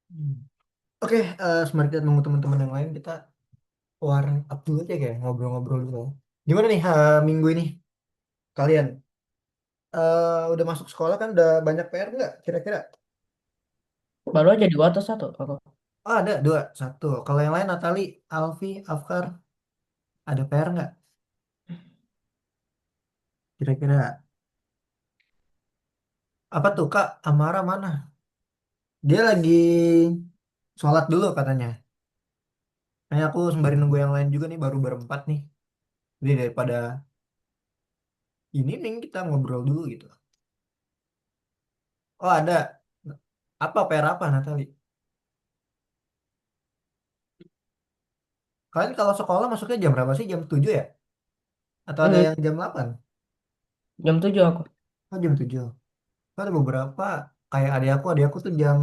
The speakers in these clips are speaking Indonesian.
Hmm. Oke, sembari kita nunggu teman-teman yang lain, kita warm up dulu aja kayak ngobrol-ngobrol dulu. Gimana nih minggu ini kalian? Udah masuk sekolah kan udah banyak PR nggak kira-kira? Baru aja dua atau satu aku. Oh ada dua, satu. Kalau yang lain Natali, Alfi, Afkar, ada PR nggak? Kira-kira apa tuh Kak? Amara mana? Dia lagi sholat dulu katanya. Kayaknya aku sembari nunggu yang lain juga nih baru berempat nih. Jadi daripada ini nih kita ngobrol dulu gitu. Oh ada. Apa PR apa Natali? Kalian kalau sekolah masuknya jam berapa sih? Jam 7 ya? Atau ada Hmm, yang jam 8? jam 7 aku. Oh jam 7. Ada beberapa kayak adik aku tuh jam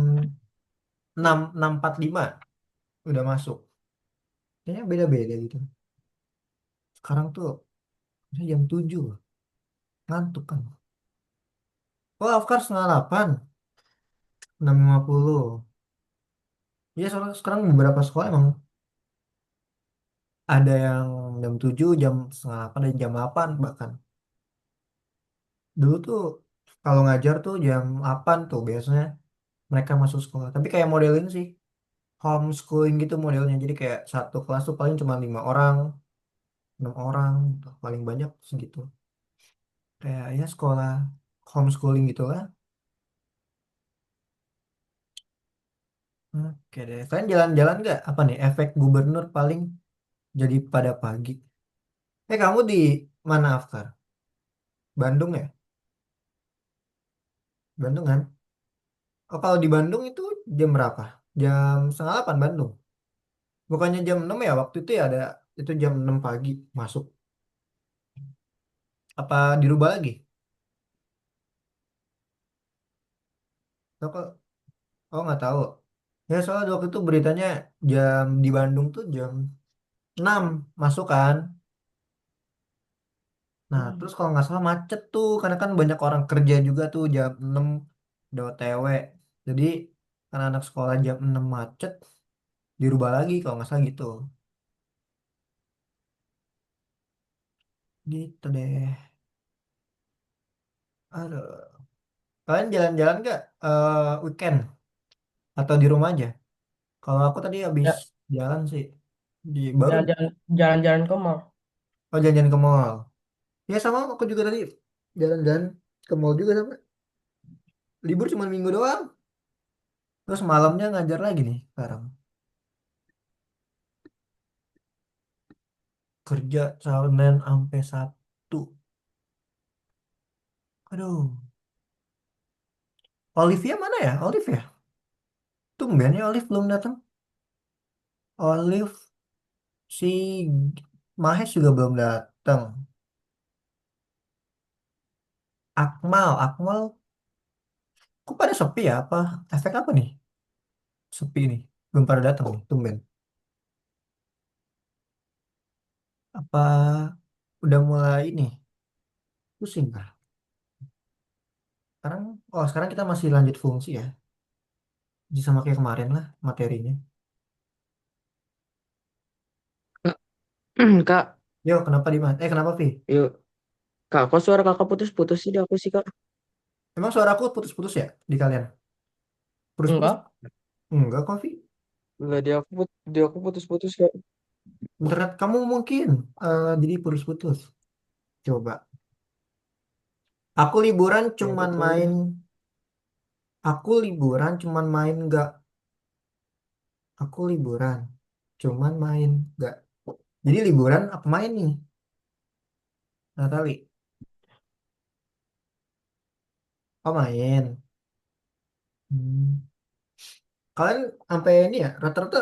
6.45 udah masuk. Kayaknya beda-beda gitu. Sekarang tuh misalnya jam 7 ngantuk kan. Oh Afkar setengah 8, 6.50. Iya soalnya sekarang beberapa sekolah emang ada yang jam 7, jam setengah 8, dan jam 8 bahkan. Dulu tuh kalau ngajar tuh jam 8 tuh biasanya mereka masuk sekolah. Tapi kayak modelin sih homeschooling gitu modelnya. Jadi kayak satu kelas tuh paling cuma 5 orang, 6 orang, gitu. Paling banyak segitu. Kayak ya sekolah homeschooling gitu lah. Oke deh. Kalian jalan-jalan nggak? Apa nih efek gubernur paling jadi pada pagi? Kamu di mana Afkar? Bandung ya? Bandung kan? Oh kalau di Bandung itu jam berapa? Jam setengah 8 Bandung. Bukannya jam 6 ya? Waktu itu ya ada itu jam 6 pagi masuk. Apa dirubah lagi? Tahu kok? Oh nggak tahu. Ya soalnya waktu itu beritanya jam di Bandung tuh jam 6 masuk kan. Nah Hmm. terus kalau nggak salah macet tuh karena kan banyak orang kerja juga tuh jam 6 udah OTW. Jadi karena anak sekolah jam 6 macet dirubah lagi kalau nggak salah gitu. Gitu deh. Aduh. Kalian jalan-jalan nggak weekend atau di rumah aja? Kalau aku tadi habis Ya, jalan sih di baru jalan-jalan jalan-jalan ke mall. oh jalan-jalan ke mall. Ya sama aku juga tadi jalan-jalan ke mall juga sama. Libur cuma minggu doang. Terus malamnya ngajar lagi nih sekarang. Kerja Senin sampai Sabtu. Aduh. Olivia mana ya? Olive ya? Tumben ya Olive belum datang. Olive si Mahes juga belum datang. Akmal kok pada sepi ya? Apa efek apa nih? Sepi nih. Belum pada datang nih, tumben. Apa udah mulai ini? Pusing kah? Sekarang, sekarang kita masih lanjut fungsi ya. Jadi sama kayak kemarin lah materinya. Kak, Kak, Yo, kenapa di kenapa, Vi? yuk, Kak, kok suara kakak putus-putus sih di aku sih, Kak? Emang suaraku putus-putus ya di kalian? Putus-putus? Enggak. Enggak kok, Vi. Enggak, di aku putus-putus, Kak. Internet kamu mungkin jadi putus-putus. Coba. Aku liburan Ya, cuman gitu main, deh. nggak. Aku liburan cuman main nggak. Jadi liburan apa main nih, Natali? Oh main. Hmm. Kalian sampai ini ya rata-rata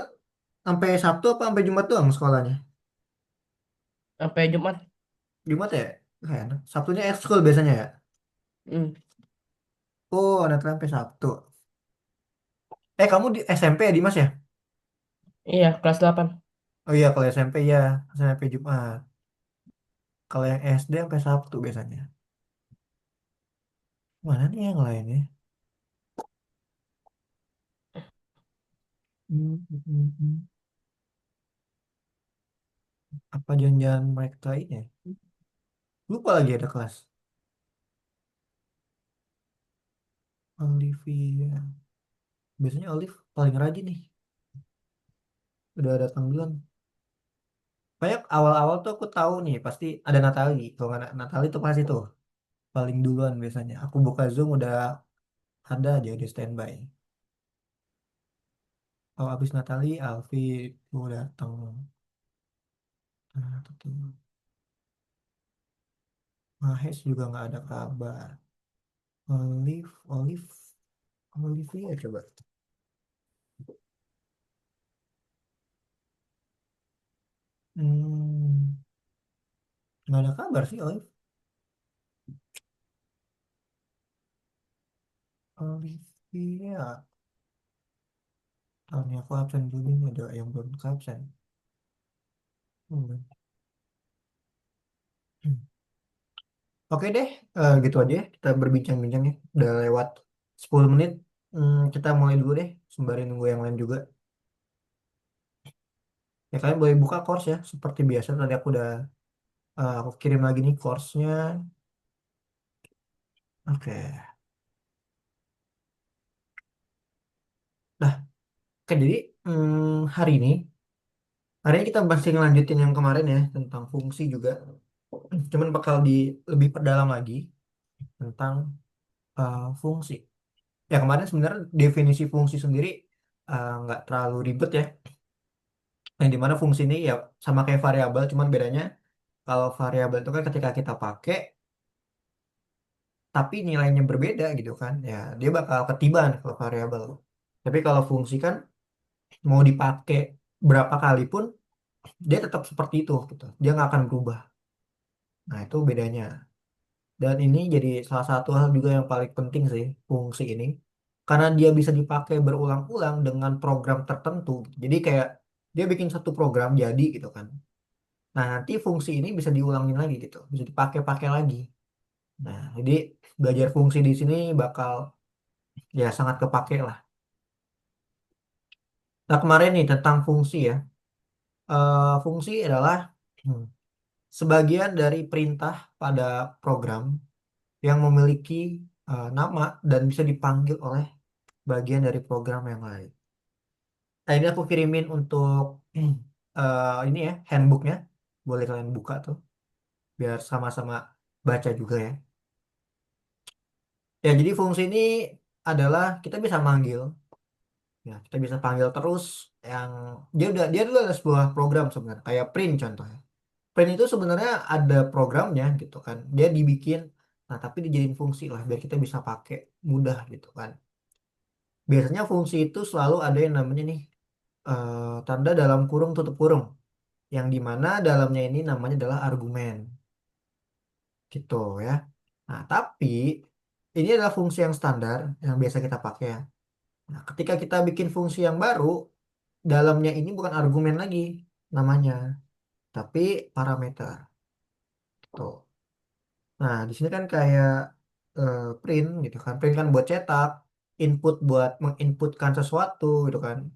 sampai Sabtu apa sampai Jumat doang sekolahnya? Sampai Jumat. Jumat ya? Enak. Sabtunya ekskul biasanya ya? Hmm. Oh, ada sampai Sabtu. Kamu di SMP ya, Dimas ya? Iya, kelas 8. Oh iya, kalau SMP ya, sampai Jumat. Kalau yang SD sampai Sabtu biasanya. Mana nih yang lainnya? Hmm. Apa jangan-jangan mereka ini ya? Lupa lagi ada kelas. Olivia. Biasanya Olive paling rajin nih. Udah datang duluan. Kayak awal-awal tuh aku tahu nih pasti ada Natali. Kalau nggak ada Natali tuh pasti tuh paling duluan biasanya. Aku buka Zoom udah ada aja di standby. Kalau habis Natali, Alfi tuh datang. Nah, tuh. Mahes juga nggak ada kabar. Olive, Olive, Olivia coba. Hmm, nggak ada kabar sih Olive. Olivia. Tahunnya aku absen dulu nih ada yang belum absen. Hmm. Oke deh, gitu aja ya. Kita berbincang-bincang ya. Udah lewat 10 menit. Kita mulai dulu deh, sembari nunggu yang lain juga. Ya kalian boleh buka course ya, seperti biasa. Tadi aku udah aku kirim lagi nih course-nya. Oke. Nah, oke jadi hari ini kita masih ngelanjutin yang kemarin ya tentang fungsi juga. Cuman bakal lebih perdalam lagi tentang fungsi. Ya kemarin sebenarnya definisi fungsi sendiri nggak terlalu ribet ya. Yang dimana fungsi ini ya sama kayak variabel, cuman bedanya kalau variabel itu kan ketika kita pakai tapi nilainya berbeda gitu kan, ya dia bakal ketiban kalau variabel. Tapi kalau fungsi kan mau dipakai berapa kali pun dia tetap seperti itu gitu, dia nggak akan berubah. Nah itu bedanya. Dan ini jadi salah satu hal juga yang paling penting sih fungsi ini, karena dia bisa dipakai berulang-ulang dengan program tertentu. Jadi kayak dia bikin satu program jadi gitu kan. Nah, nanti fungsi ini bisa diulangin lagi gitu, bisa dipakai-pakai lagi. Nah, jadi belajar fungsi di sini bakal ya sangat kepake lah. Nah, kemarin nih tentang fungsi ya. Fungsi adalah hmm, sebagian dari perintah pada program yang memiliki nama dan bisa dipanggil oleh bagian dari program yang lain. Nah, ini aku kirimin untuk ini ya, handbooknya. Boleh kalian buka tuh, biar sama-sama baca juga ya. Ya, jadi fungsi ini adalah kita bisa manggil, ya kita bisa panggil terus yang dia dulu ada sebuah program sebenarnya kayak print contohnya. Print itu sebenarnya ada programnya gitu kan, dia dibikin, nah tapi dijadiin fungsi lah biar kita bisa pakai mudah gitu kan. Biasanya fungsi itu selalu ada yang namanya nih tanda dalam kurung tutup kurung, yang dimana dalamnya ini namanya adalah argumen gitu ya. Nah tapi ini adalah fungsi yang standar yang biasa kita pakai ya. Nah, ketika kita bikin fungsi yang baru, dalamnya ini bukan argumen lagi namanya, tapi parameter. Tuh. Nah, di sini kan kayak print gitu kan. Print kan buat cetak, input buat menginputkan sesuatu gitu kan.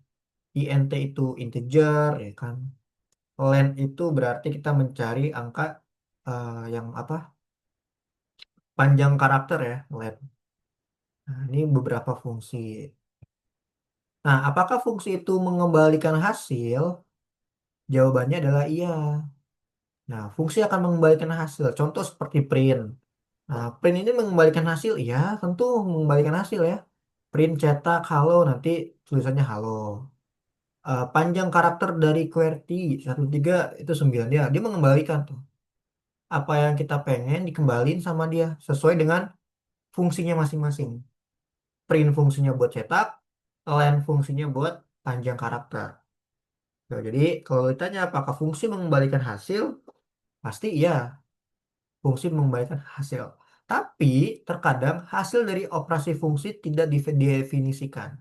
Int itu integer ya kan. Len itu berarti kita mencari angka yang apa? Panjang karakter ya, len. Nah, ini beberapa fungsi. Nah, apakah fungsi itu mengembalikan hasil? Jawabannya adalah iya. Nah, fungsi akan mengembalikan hasil. Contoh seperti print. Nah, print ini mengembalikan hasil. Ya, tentu mengembalikan hasil ya. Print cetak halo, nanti tulisannya halo. Panjang karakter dari QWERTY 13 itu 9 ya. Dia mengembalikan tuh. Apa yang kita pengen dikembalin sama dia. Sesuai dengan fungsinya masing-masing. Print fungsinya buat cetak. Len fungsinya buat panjang karakter. Nah, jadi kalau ditanya apakah fungsi mengembalikan hasil, pasti iya. Fungsi mengembalikan hasil. Tapi terkadang hasil dari operasi fungsi tidak didefinisikan.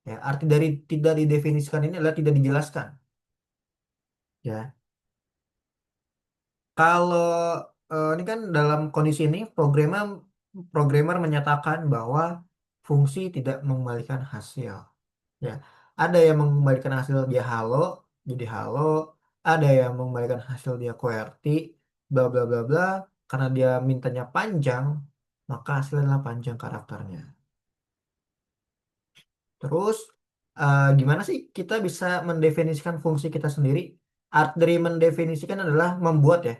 Ya, arti dari tidak didefinisikan ini adalah tidak dijelaskan. Ya, kalau ini kan dalam kondisi ini programmer menyatakan bahwa fungsi tidak mengembalikan hasil. Ya, Ada yang mengembalikan hasil dia halo, jadi halo. Ada yang mengembalikan hasil dia QWERTY, bla bla bla bla. Karena dia mintanya panjang, maka hasilnya adalah panjang karakternya. Terus, gimana sih kita bisa mendefinisikan fungsi kita sendiri? Art dari mendefinisikan adalah membuat ya,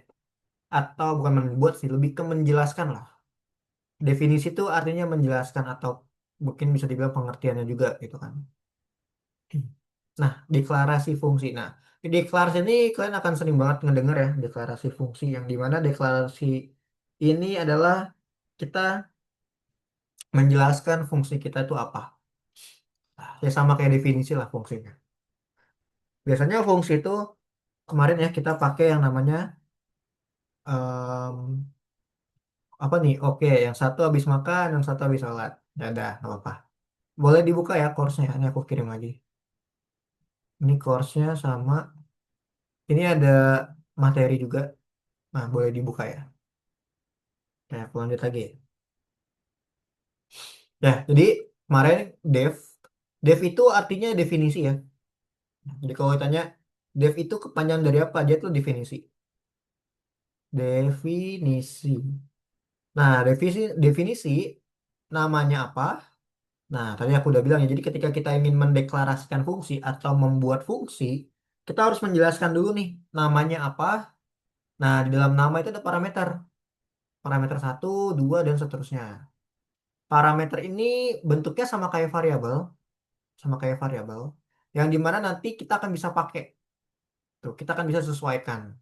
atau bukan membuat sih, lebih ke menjelaskan lah. Definisi itu artinya menjelaskan atau mungkin bisa dibilang pengertiannya juga gitu kan. Nah, deklarasi fungsi. Nah, di deklarasi ini kalian akan sering banget ngedenger ya, deklarasi fungsi yang dimana deklarasi ini adalah kita menjelaskan fungsi kita itu apa. Nah, ya sama kayak definisi lah fungsinya. Biasanya fungsi itu kemarin ya kita pakai yang namanya em, apa nih? Oke, yang satu habis makan, yang satu habis sholat. Ya udah, nggak apa-apa. Boleh dibuka ya course-nya. Ini aku kirim lagi. Ini course-nya sama. Ini ada materi juga. Nah, boleh dibuka ya. Nah, aku lanjut lagi. Nah, jadi kemarin dev, dev itu artinya definisi ya. Jadi kalau ditanya dev itu kepanjangan dari apa? Dia itu definisi. Definisi. Nah, definisi namanya apa? Nah, tadi aku udah bilang ya. Jadi ketika kita ingin mendeklarasikan fungsi atau membuat fungsi, kita harus menjelaskan dulu nih namanya apa. Nah, di dalam nama itu ada parameter. Parameter satu, 2, dan seterusnya. Parameter ini bentuknya sama kayak variabel, yang dimana nanti kita akan bisa pakai. Tuh, kita akan bisa sesuaikan.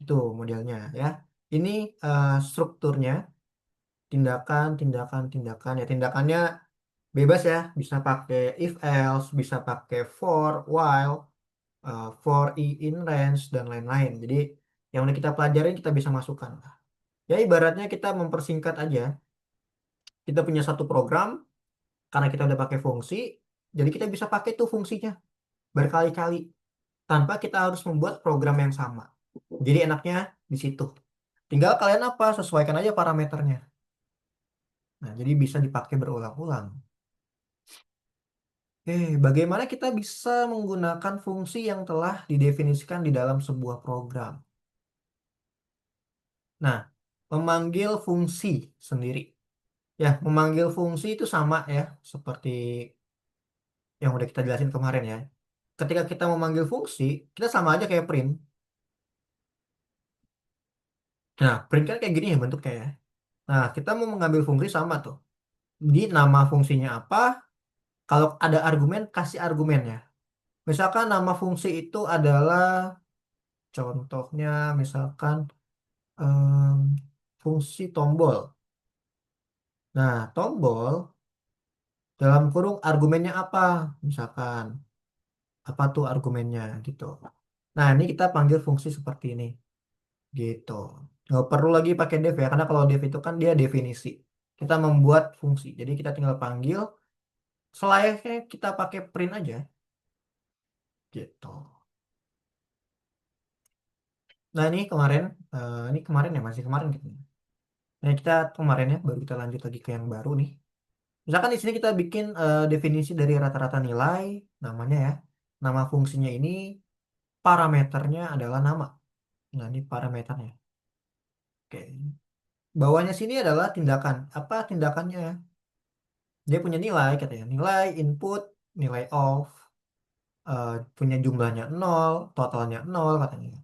Itu modelnya ya. Ini strukturnya, tindakan, tindakan, tindakan. Ya, tindakannya bebas ya. Bisa pakai if else, bisa pakai for, while, for i in range, dan lain-lain. Jadi yang udah kita pelajarin kita bisa masukkan. Ya ibaratnya kita mempersingkat aja. Kita punya satu program, karena kita udah pakai fungsi, jadi kita bisa pakai tuh fungsinya berkali-kali tanpa kita harus membuat program yang sama. Jadi enaknya di situ. Tinggal kalian apa, sesuaikan aja parameternya. Nah, jadi bisa dipakai berulang-ulang. Bagaimana kita bisa menggunakan fungsi yang telah didefinisikan di dalam sebuah program? Nah, memanggil fungsi sendiri. Ya, memanggil fungsi itu sama ya, seperti yang udah kita jelasin kemarin ya. Ketika kita memanggil fungsi, kita sama aja kayak print. Nah, print kan kayak gini ya bentuknya ya. Nah, kita mau mengambil fungsi sama tuh. Di nama fungsinya apa? Kalau ada argumen, kasih argumennya. Misalkan nama fungsi itu adalah, contohnya misalkan em, fungsi tombol. Nah, tombol dalam kurung argumennya apa? Misalkan apa tuh argumennya gitu. Nah, ini kita panggil fungsi seperti ini gitu. Nggak perlu lagi pakai def ya, karena kalau def itu kan dia definisi. Kita membuat fungsi. Jadi kita tinggal panggil selayaknya kita pakai print aja gitu. Nah, ini kemarin ya, masih kemarin gitu. Nah, kita kemarin ya, baru kita lanjut lagi ke yang baru nih. Misalkan di sini kita bikin definisi dari rata-rata nilai, namanya ya. Nama fungsinya ini, parameternya adalah nama. Nah, ini parameternya. Oke. Bawahnya sini adalah tindakan. Apa tindakannya? Dia punya nilai, katanya. Nilai input, nilai off, punya jumlahnya nol, totalnya nol, katanya.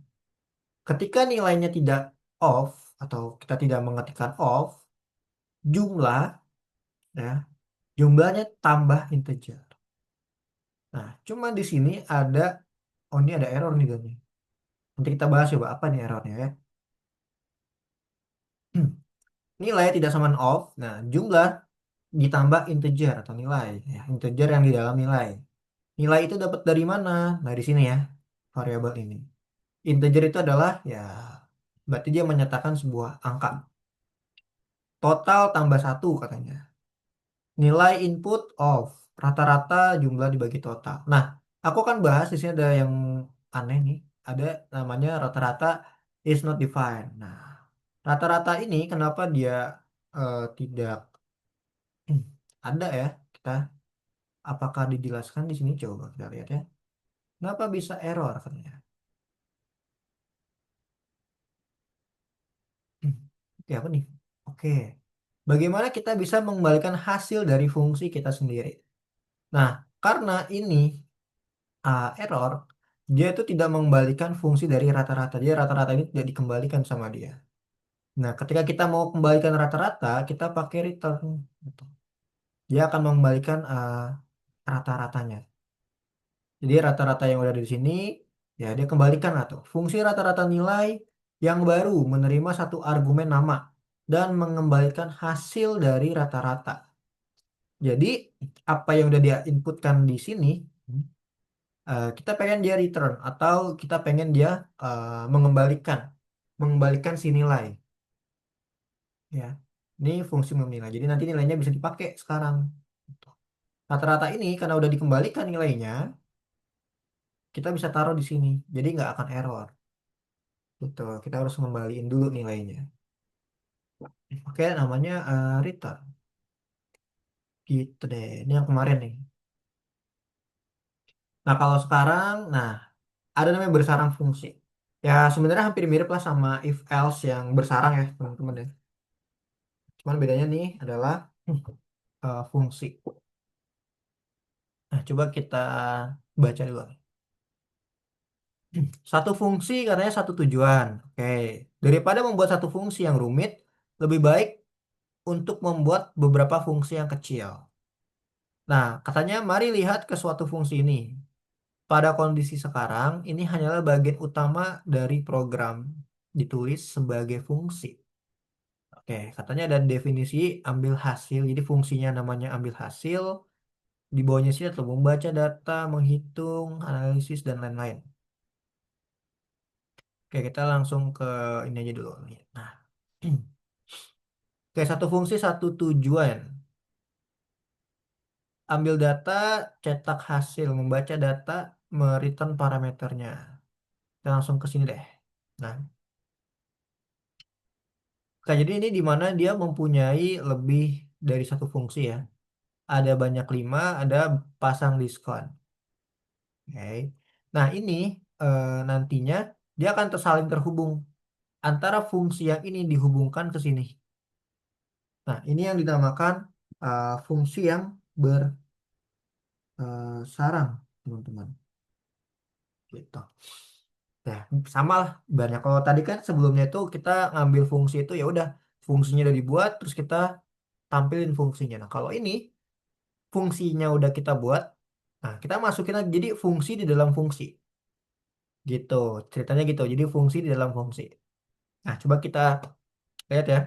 Ketika nilainya tidak off, atau kita tidak mengetikkan off, jumlah, ya, jumlahnya tambah integer. Nah, cuma di sini ada, oh ini ada error nih Gani. Nanti kita bahas coba apa nih errornya ya. Nilai tidak sama off, nah jumlah ditambah integer atau nilai, ya, integer yang di dalam nilai. Nilai itu dapat dari mana? Nah, di sini ya, variabel ini. Integer itu adalah, ya, berarti dia menyatakan sebuah angka. Total tambah satu katanya. Nilai input off. Rata-rata jumlah dibagi total. Nah, aku kan bahas di sini ada yang aneh nih. Ada namanya rata-rata is not defined. Nah, rata-rata ini kenapa dia tidak ada ya kita. Apakah dijelaskan di sini? Coba kita lihat ya. Kenapa bisa error katanya? Oke, apa nih? Oke. Bagaimana kita bisa mengembalikan hasil dari fungsi kita sendiri? Nah, karena ini error, dia itu tidak mengembalikan fungsi dari rata-rata. Jadi rata-rata ini tidak dikembalikan sama dia. Nah, ketika kita mau kembalikan rata-rata, kita pakai return. Gitu. Dia akan mengembalikan rata-ratanya. Jadi rata-rata yang udah di sini, ya dia kembalikan atau fungsi rata-rata nilai yang baru menerima satu argumen nama dan mengembalikan hasil dari rata-rata. Jadi apa yang udah dia inputkan di sini, kita pengen dia return atau kita pengen dia mengembalikan si nilai, ya. Ini fungsi menilai. Jadi nanti nilainya bisa dipakai sekarang. Rata-rata ini karena udah dikembalikan nilainya, kita bisa taruh di sini. Jadi nggak akan error. Gitu. Kita harus ngembaliin dulu nilainya. Oke, namanya return. Gitu deh. Ini yang kemarin nih. Nah, kalau sekarang, nah ada namanya bersarang fungsi. Ya sebenarnya hampir mirip lah sama if else yang bersarang ya teman-teman ya. Cuman bedanya nih adalah fungsi. Nah, coba kita baca dulu. Satu fungsi katanya satu tujuan. Oke. Daripada membuat satu fungsi yang rumit, lebih baik untuk membuat beberapa fungsi yang kecil. Nah, katanya mari lihat ke suatu fungsi ini. Pada kondisi sekarang, ini hanyalah bagian utama dari program ditulis sebagai fungsi. Oke, katanya ada definisi ambil hasil. Jadi fungsinya namanya ambil hasil. Di bawahnya sih atau membaca data, menghitung, analisis, dan lain-lain. Oke, kita langsung ke ini aja dulu. Nah, oke, satu fungsi, satu tujuan. Ambil data, cetak hasil, membaca data, mereturn parameternya. Kita langsung ke sini deh. Nah, oke, jadi ini di mana dia mempunyai lebih dari satu fungsi ya. Ada banyak lima, ada pasang diskon. Oke. Nah, ini nantinya dia akan tersaling terhubung antara fungsi yang ini dihubungkan ke sini. Nah, ini yang dinamakan fungsi yang bersarang, teman-teman. Gitu. Nah, sama lah. Banyak kalau tadi kan sebelumnya itu kita ngambil fungsi itu ya udah fungsinya udah dibuat terus kita tampilin fungsinya. Nah, kalau ini fungsinya udah kita buat, nah kita masukin lagi jadi fungsi di dalam fungsi. Gitu. Ceritanya gitu. Jadi fungsi di dalam fungsi. Nah, coba kita lihat ya.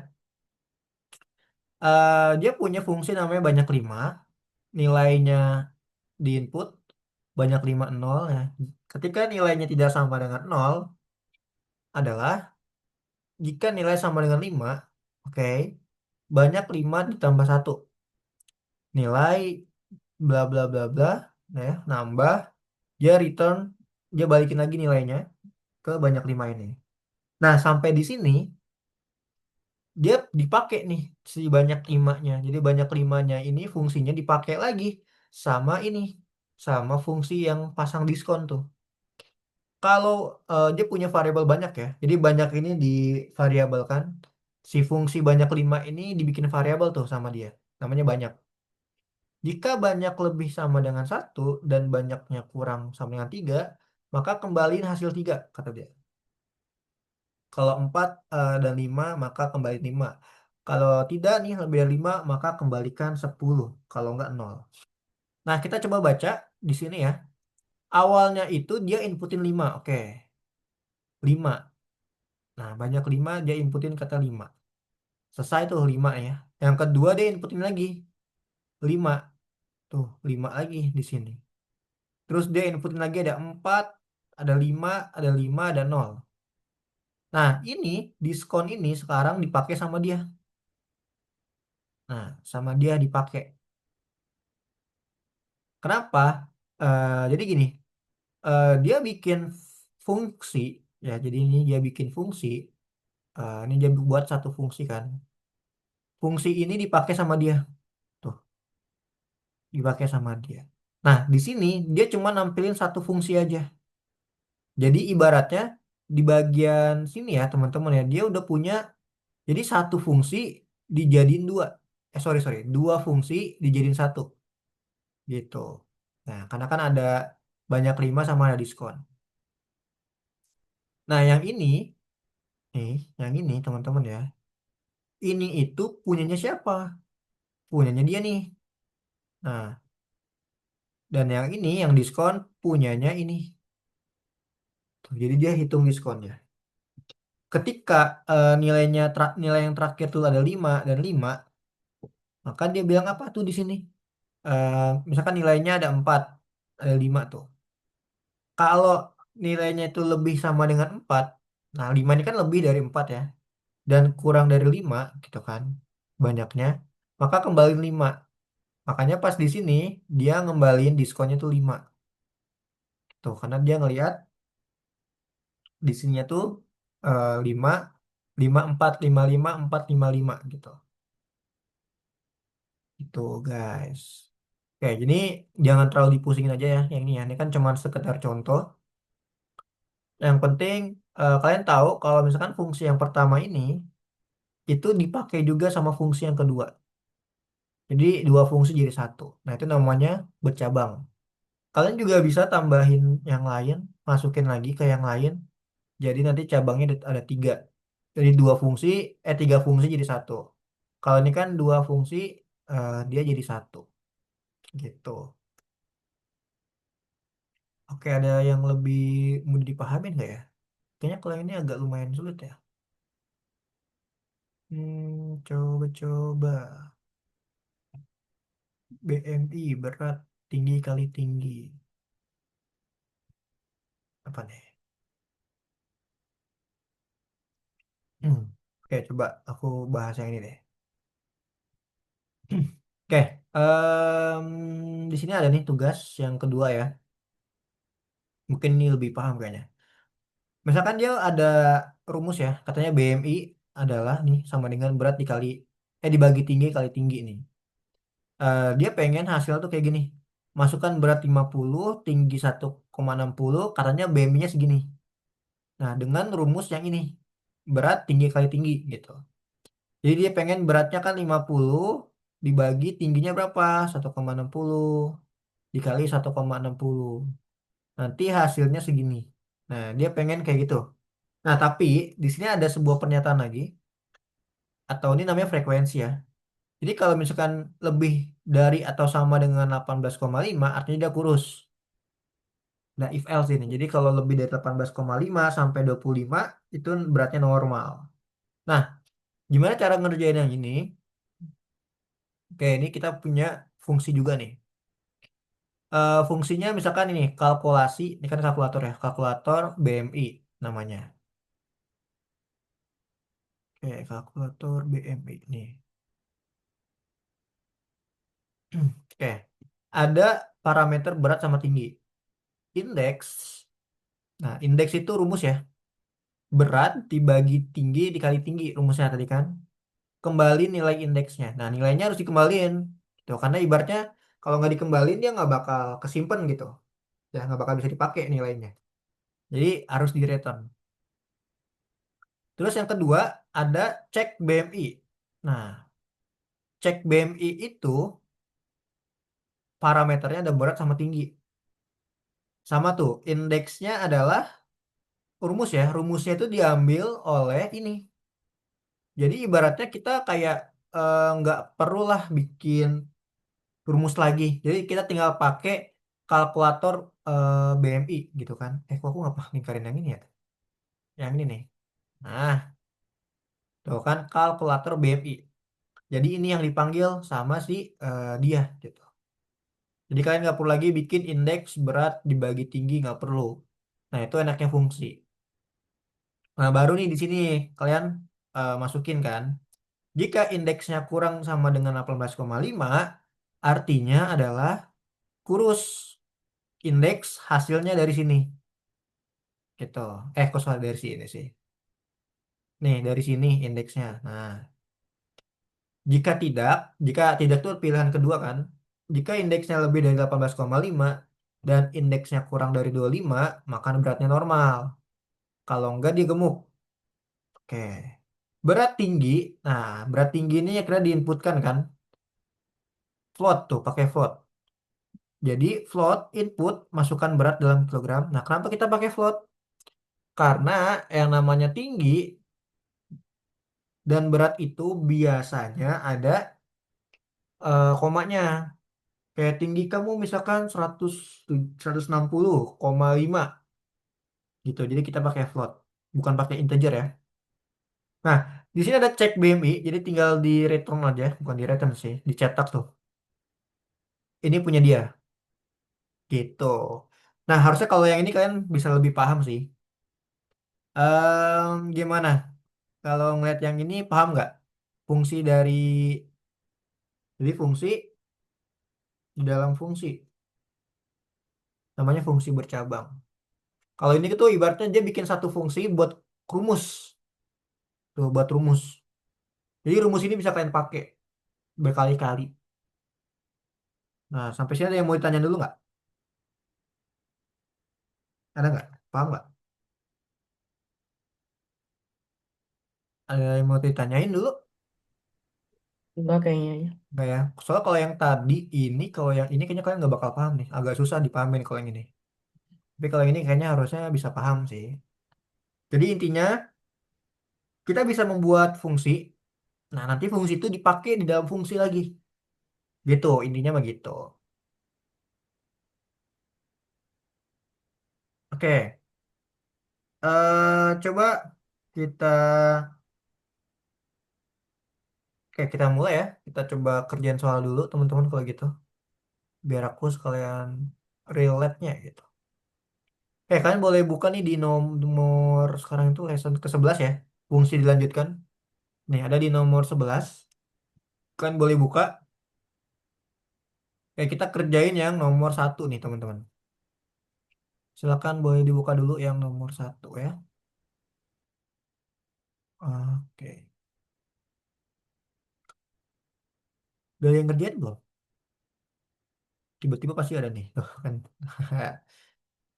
Dia punya fungsi namanya banyak lima, nilainya di input banyak lima nol ya. Ketika nilainya tidak sama dengan nol adalah jika nilai sama dengan 5, oke, banyak 5 ditambah satu. Nilai bla bla bla bla, nah ya, nambah, dia return, dia balikin lagi nilainya ke banyak 5 ini. Nah, sampai di sini, dia dipakai nih si banyak 5-nya. Jadi banyak 5-nya ini fungsinya dipakai lagi sama ini, sama fungsi yang pasang diskon tuh. Kalau dia punya variabel banyak ya, jadi banyak ini divariabelkan. Si fungsi banyak 5 ini dibikin variabel tuh sama dia, namanya banyak. Jika banyak lebih sama dengan satu dan banyaknya kurang sama dengan tiga, maka kembaliin hasil tiga, kata dia. Kalau 4 dan 5, maka kembali 5. Kalau tidak nih lebih dari 5, maka kembalikan 10. Kalau enggak 0. Nah, kita coba baca di sini ya. Awalnya itu dia inputin 5, oke. 5. Nah, banyak 5 dia inputin kata 5. Selesai tuh 5 ya. Yang kedua dia inputin lagi 5. Tuh, 5 lagi di sini. Terus dia inputin lagi ada 4, ada 5, ada 5, ada 0. Nah, ini diskon ini sekarang dipakai sama dia. Nah, sama dia dipakai. Kenapa? Jadi gini, dia bikin fungsi ya. Jadi ini dia bikin fungsi. Ini dia buat satu fungsi kan. Fungsi ini dipakai sama dia. Tuh. dipakai sama dia. Nah, di sini dia cuma nampilin satu fungsi aja. Jadi ibaratnya di bagian sini ya teman-teman ya, dia udah punya jadi satu fungsi dijadiin dua. Sorry sorry, dua fungsi dijadiin satu gitu. Nah, karena kan ada banyak lima sama ada diskon. Nah, yang ini teman-teman ya, ini itu punyanya siapa? Punyanya dia nih. Nah, dan yang ini yang diskon punyanya ini. Tuh, jadi dia hitung diskonnya. Ketika nilai yang terakhir tuh ada 5 dan 5, maka dia bilang apa tuh di sini? Misalkan nilainya ada 4, ada 5 tuh. Kalau nilainya itu lebih sama dengan 4, nah 5 ini kan lebih dari 4 ya, dan kurang dari 5 gitu kan, banyaknya, maka kembali 5. Makanya pas di sini dia ngembaliin diskonnya tuh 5. Tuh, karena dia ngelihat di sininya tuh 5, 5, 4, 5, 5, 4, 5, 5 gitu. Itu guys. Oke, jadi jangan terlalu dipusingin aja ya yang ini ya. Ini kan cuma sekedar contoh. Yang penting kalian tahu kalau misalkan fungsi yang pertama ini itu dipakai juga sama fungsi yang kedua. Jadi dua fungsi jadi satu. Nah, itu namanya bercabang. Kalian juga bisa tambahin yang lain, masukin lagi ke yang lain. Jadi nanti cabangnya ada tiga. Jadi tiga fungsi jadi satu. Kalau ini kan dua fungsi, dia jadi satu. Gitu. Oke, ada yang lebih mudah dipahamin nggak ya? Kayaknya kalau ini agak lumayan sulit ya. Coba-coba. BMI berat tinggi kali tinggi. Apa nih? Hmm. Oke, coba aku bahas yang ini deh. Oke, di sini ada nih tugas yang kedua ya. Mungkin ini lebih paham kayaknya. Misalkan dia ada rumus ya, katanya BMI adalah nih sama dengan berat dibagi tinggi kali tinggi nih. Dia pengen hasil tuh kayak gini. Masukkan berat 50, tinggi 1,60, katanya BMI-nya segini. Nah, dengan rumus yang ini, berat tinggi kali tinggi gitu. Jadi dia pengen beratnya kan 50 dibagi tingginya berapa? 1,60 dikali 1,60. Nanti hasilnya segini. Nah, dia pengen kayak gitu. Nah, tapi di sini ada sebuah pernyataan lagi, atau ini namanya frekuensi ya. Jadi kalau misalkan lebih dari atau sama dengan 18,5 artinya dia kurus. Nah, if else ini. Jadi kalau lebih dari 18,5 sampai 25 itu beratnya normal. Nah, gimana cara ngerjain yang ini? Oke, ini kita punya fungsi juga nih. Fungsinya misalkan ini kalkulasi, ini kan kalkulator ya, kalkulator BMI namanya. Oke, kalkulator BMI nih. Oke, ada parameter berat sama tinggi. Indeks, nah indeks itu rumus ya, berat dibagi tinggi dikali tinggi rumusnya tadi kan. Kembali nilai indeksnya. Nah, nilainya harus dikembaliin, gitu. Karena ibaratnya kalau nggak dikembaliin dia nggak bakal kesimpan gitu, ya nggak bakal bisa dipakai nilainya. Jadi harus di return. Terus yang kedua ada cek BMI. Nah, cek BMI itu parameternya ada berat sama tinggi. Sama tuh, indeksnya adalah rumus ya. Rumusnya itu diambil oleh ini. Jadi ibaratnya kita kayak nggak perlulah bikin rumus lagi. Jadi kita tinggal pakai kalkulator BMI gitu kan. Kok aku nggak paham lingkarin yang ini ya? Yang ini nih. Nah, tuh kan kalkulator BMI. Jadi ini yang dipanggil sama si dia gitu. Jadi kalian nggak perlu lagi bikin indeks berat dibagi tinggi, nggak perlu. Nah, itu enaknya fungsi. Nah, baru nih di sini kalian masukin kan. Jika indeksnya kurang sama dengan 18,5, artinya adalah kurus. Indeks hasilnya dari sini. Gitu. Kok salah dari sini sih. Nih, dari sini indeksnya. Nah, jika tidak tuh pilihan kedua kan. Jika indeksnya lebih dari 18,5 dan indeksnya kurang dari 25, maka beratnya normal. Kalau enggak dia gemuk. Oke. Berat tinggi. Nah, berat tinggi ini ya kira diinputkan kan. Float tuh, pakai float. Jadi float input masukkan berat dalam kilogram. Nah, kenapa kita pakai float? Karena yang namanya tinggi dan berat itu biasanya ada komanya. Kayak tinggi kamu misalkan 160,5 gitu. Jadi kita pakai float, bukan pakai integer ya. Nah, di sini ada cek BMI, jadi tinggal di return aja, bukan di return sih, dicetak tuh. Ini punya dia, gitu. Nah, harusnya kalau yang ini kalian bisa lebih paham sih. Gimana? Kalau ngeliat yang ini paham nggak? Fungsi dari, jadi fungsi di dalam fungsi, namanya fungsi bercabang. Kalau ini tuh ibaratnya dia bikin satu fungsi buat rumus, tuh buat rumus. Jadi rumus ini bisa kalian pakai berkali-kali. Nah, sampai sini ada yang mau ditanya dulu nggak? Ada nggak? Paham nggak? Ada yang mau ditanyain dulu? Enggak kayaknya ya. Nggak ya? Soalnya kalau yang tadi ini, kalau yang ini kayaknya kalian nggak bakal paham nih. Agak susah dipahamin kalau yang ini. Tapi kalau yang ini kayaknya harusnya bisa paham sih. Jadi intinya kita bisa membuat fungsi. Nah, nanti fungsi itu dipakai di dalam fungsi lagi. Gitu, intinya mah gitu. Oke, coba kita, oke kita mulai ya. Kita coba kerjaan soal dulu teman-teman kalau gitu. Biar aku sekalian relate-nya gitu. Kalian boleh buka nih di nomor sekarang itu lesson ke-11 ya. Fungsi dilanjutkan. Nih, ada di nomor 11. Kalian boleh buka. Kita kerjain yang nomor satu nih, teman-teman. Silakan boleh dibuka dulu yang nomor satu ya. Oke. Udah ada yang ngerjain belum? Tiba-tiba pasti ada nih. Tuh, kan.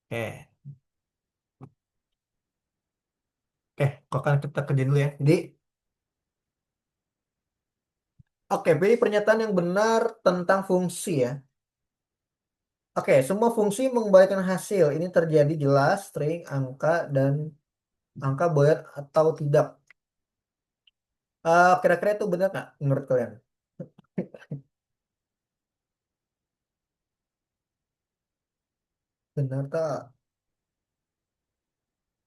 Oke. Oke, kok kan kita kerjain dulu ya. Jadi, oke, pilih pernyataan yang benar tentang fungsi ya. Oke, semua fungsi mengembalikan hasil. Ini terjadi jelas, string, angka, dan angka boolean atau tidak. Kira-kira itu benar nggak menurut kalian? Benar tak?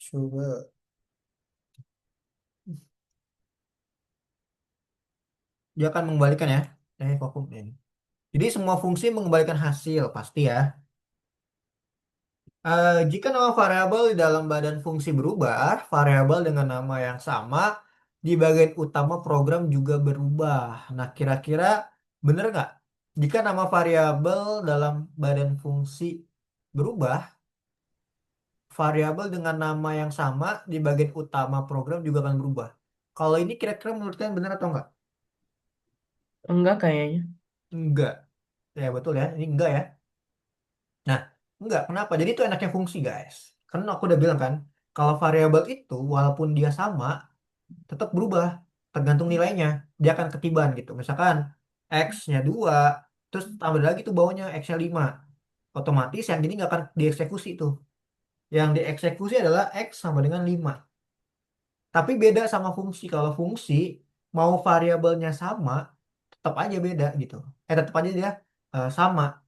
Coba. Dia akan mengembalikan ya. Vakum ini. Jadi semua fungsi mengembalikan hasil pasti ya. Jika nama variabel di dalam badan fungsi berubah, variabel dengan nama yang sama di bagian utama program juga berubah. Nah, kira-kira benar nggak? Jika nama variabel dalam badan fungsi berubah, variabel dengan nama yang sama di bagian utama program juga akan berubah. Kalau ini kira-kira menurut kalian benar atau enggak? Enggak kayaknya. Enggak. Ya betul ya, ini enggak ya. Nah, enggak. Kenapa? Jadi itu enaknya fungsi, guys. Karena aku udah bilang kan, kalau variabel itu walaupun dia sama, tetap berubah tergantung nilainya. Dia akan ketiban gitu. Misalkan X-nya 2, terus tambah lagi tuh bawahnya X-nya 5. Otomatis yang ini nggak akan dieksekusi tuh. Yang dieksekusi adalah X sama dengan 5. Tapi beda sama fungsi. Kalau fungsi mau variabelnya sama, tetap aja beda gitu. Tetap aja dia sama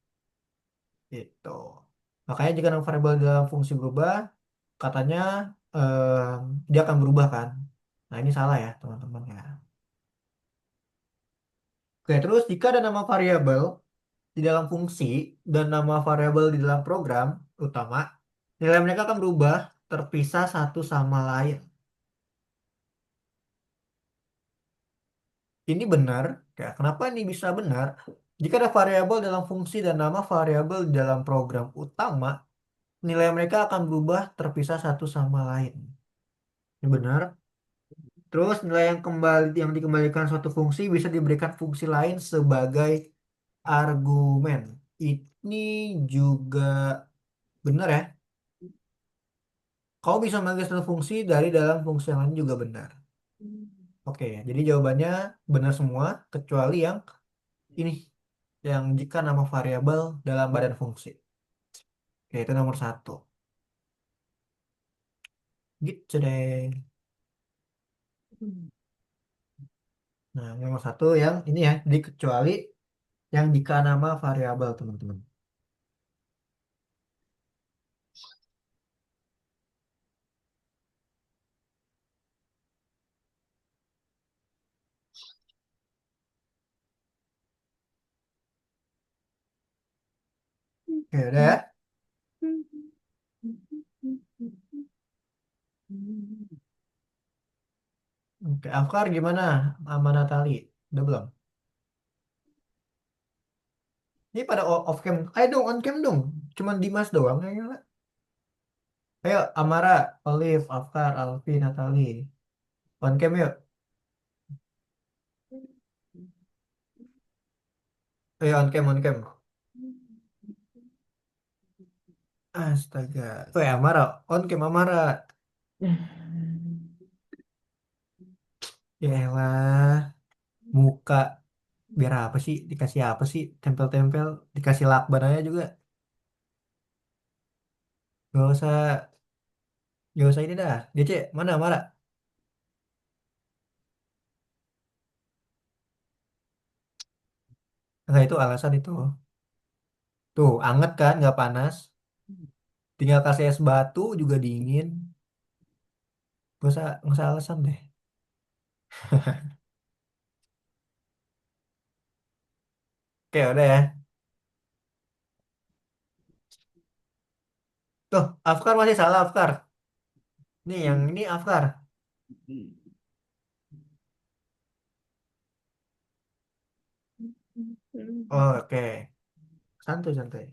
gitu. Makanya jika nama variabel dalam fungsi berubah, katanya dia akan berubah kan. Nah ini salah ya teman-teman ya. Oke, terus jika ada nama variabel di dalam fungsi dan nama variabel di dalam program utama, nilai mereka akan berubah terpisah satu sama lain. Ini benar. Ya, kenapa ini bisa benar? Jika ada variabel dalam fungsi dan nama variabel di dalam program utama, nilai mereka akan berubah terpisah satu sama lain. Ini benar. Terus nilai yang dikembalikan suatu fungsi bisa diberikan fungsi lain sebagai argumen. Ini juga benar ya. Kau bisa manggil satu fungsi dari dalam fungsi yang lain juga benar. Oke, jadi jawabannya benar semua kecuali yang ini, yang jika nama variabel dalam badan fungsi. Oke, itu nomor satu. Gitu deh. Nah, nomor satu yang ini ya, jadi kecuali yang jika nama variabel teman-teman. Oke, udah ya. Oke, Afkar gimana sama Natali? Udah belum? Ini pada off cam. Ayo dong, on cam dong. Cuman Dimas doang kayaknya. Lah. Ayo, Amara, Olive, Afkar, Alfi, Natali. On cam yuk. Ayo, on cam, on cam. Astaga. Tuh ya, Amara. On cam, Amara. Ya elah. Muka. Biar apa sih? Dikasih apa sih? Tempel-tempel. Dikasih lakban aja juga. Gak usah. Gak usah ini dah. DC, mana Amara? Enggak, itu alasan itu. Tuh, anget kan? Gak panas. Tinggal kasih es batu juga dingin. Gak usah alasan deh. Oke, udah ya. Tuh, Afkar masih salah, Afkar. Nih, yang ini Afkar. Oh, oke. Santuy, santuy.